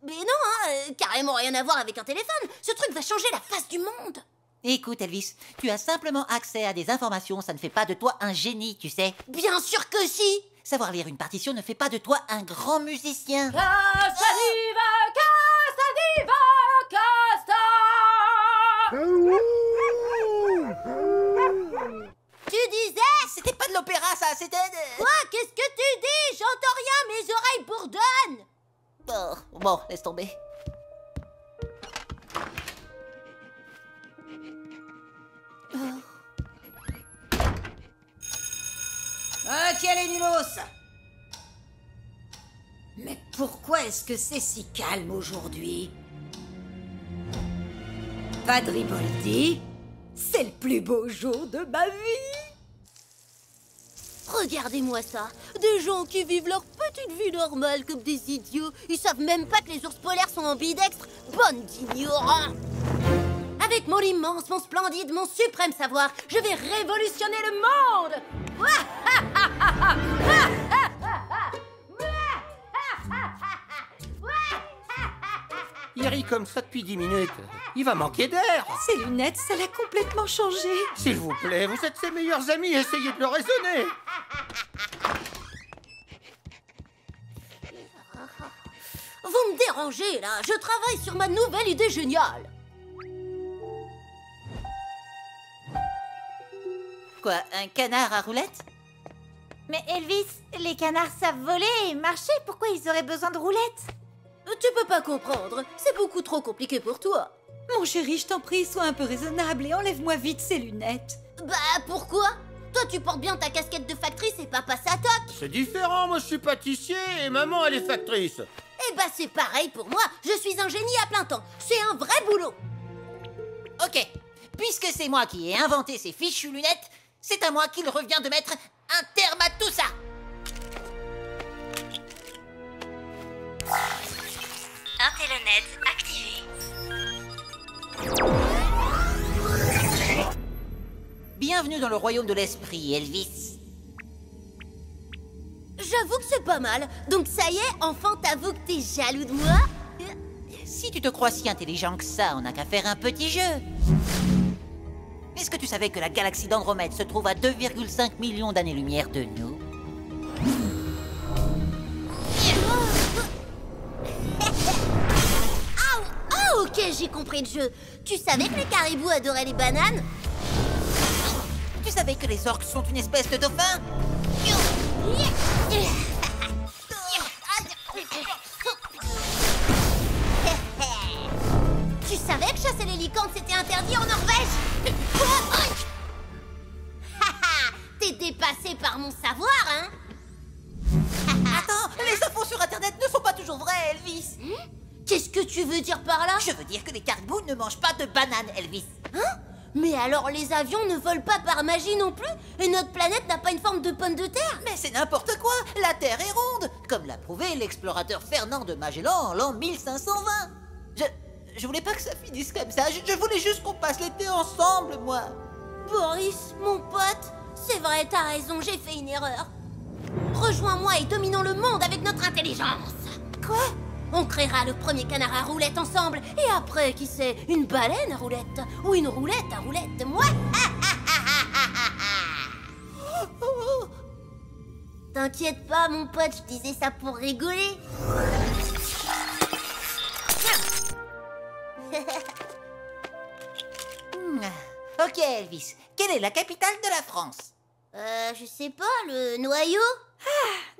Mais non, carrément rien à voir avec un téléphone. Ce truc va changer la face du monde. Écoute, Elvis, tu as simplement accès à des informations, ça ne fait pas de toi un génie, tu sais. Bien sûr que si. Savoir lire une partition ne fait pas de toi un grand musicien. Tu disais? C'était pas de l'opéra, ça, c'était... Quoi? Qu'est-ce que tu dis? J'entends rien, mes oreilles bourdonnent. Oh, bon, laisse tomber. Ok les Nilos. Mais pourquoi est-ce que c'est si calme aujourd'hui? Pas de Riboldi. C'est le plus beau jour de ma vie. Regardez-moi ça. Des gens qui vivent leur petite vie normale comme des idiots. Ils savent même pas que les ours polaires sont ambidextres. Bande d'ignorants. Avec mon immense, mon splendide, mon suprême savoir, je vais révolutionner le monde. Il rit comme ça depuis 10 minutes. Il va manquer d'air. Ses lunettes, ça l'a complètement changé. S'il vous plaît, vous êtes ses meilleurs amis, essayez de le raisonner. Vous me dérangez, là. Je travaille sur ma nouvelle idée géniale. Quoi, un canard à roulettes? Mais Elvis, les canards savent voler et marcher. Pourquoi ils auraient besoin de roulettes? Tu peux pas comprendre. C'est beaucoup trop compliqué pour toi. Mon chéri, je t'en prie, sois un peu raisonnable et enlève-moi vite ces lunettes. Bah, pourquoi? Toi, tu portes bien ta casquette de factrice et papa sa toque. C'est différent, moi je suis pâtissier et maman elle est factrice. Eh bah, c'est pareil pour moi. Je suis un génie à plein temps. C'est un vrai boulot. Ok, puisque c'est moi qui ai inventé ces fichues lunettes, c'est à moi qu'il revient de mettre un terme à tout ça. Intellonet activé. Bienvenue dans le royaume de l'esprit, Elvis. J'avoue que c'est pas mal. Donc ça y est, enfin t'avoues que t'es jaloux de moi? Si tu te crois si intelligent que ça, on n'a qu'à faire un petit jeu. Est-ce que tu savais que la galaxie d'Andromède se trouve à 2,5 millions d'années-lumière de nous? Ah, ok, j'ai compris le jeu. Tu savais que les caribous adoraient les bananes? Tu savais que les orques sont une espèce de dauphin? Tu savais que chasser les licornes c'était interdit en Norvège? T'es dépassé par mon savoir, hein? Attends, les infos sur Internet ne sont pas toujours vraies, Elvis. Qu'est-ce que tu veux dire par là? Je veux dire que les caribous ne mangent pas de bananes, Elvis. Hein? Mais alors les avions ne volent pas par magie non plus? Et notre planète n'a pas une forme de pomme de terre? Mais c'est n'importe quoi, la Terre est ronde, comme l'a prouvé l'explorateur Fernand de Magellan en l'an 1520. Je voulais pas que ça finisse comme ça, je voulais juste qu'on passe l'été ensemble, moi. Boris, mon pote, c'est vrai, t'as raison, j'ai fait une erreur. Rejoins-moi et dominons le monde avec notre intelligence. Quoi? On créera le premier canard à roulettes ensemble. Et après, qui sait, une baleine à roulettes. Ou une roulette à roulettes. Moi. T'inquiète pas, mon pote, je disais ça pour rigoler. Ok, Elvis. Quelle est la capitale de la France? Je sais pas, le noyau?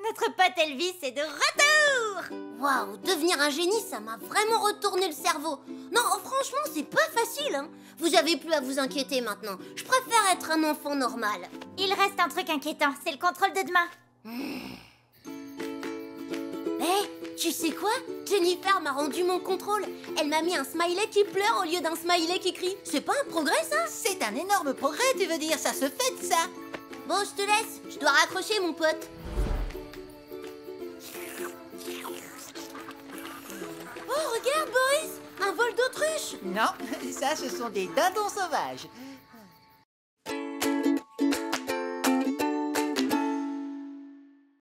Notre pote Elvis est de retour! Waouh, devenir un génie, ça m'a vraiment retourné le cerveau. Non, franchement, c'est pas facile, hein. Vous avez plus à vous inquiéter maintenant. Je préfère être un enfant normal. Il reste un truc inquiétant, c'est le contrôle de demain. Tu sais quoi? Jennifer m'a rendu mon contrôle. Elle m'a mis un smiley qui pleure au lieu d'un smiley qui crie. C'est pas un progrès, ça? C'est un énorme progrès, tu veux dire, ça se fait, ça. Bon, je te laisse. Je dois raccrocher, mon pote. Oh, regarde, Boris! Un vol d'autruche! Non, ça, ce sont des dindons sauvages.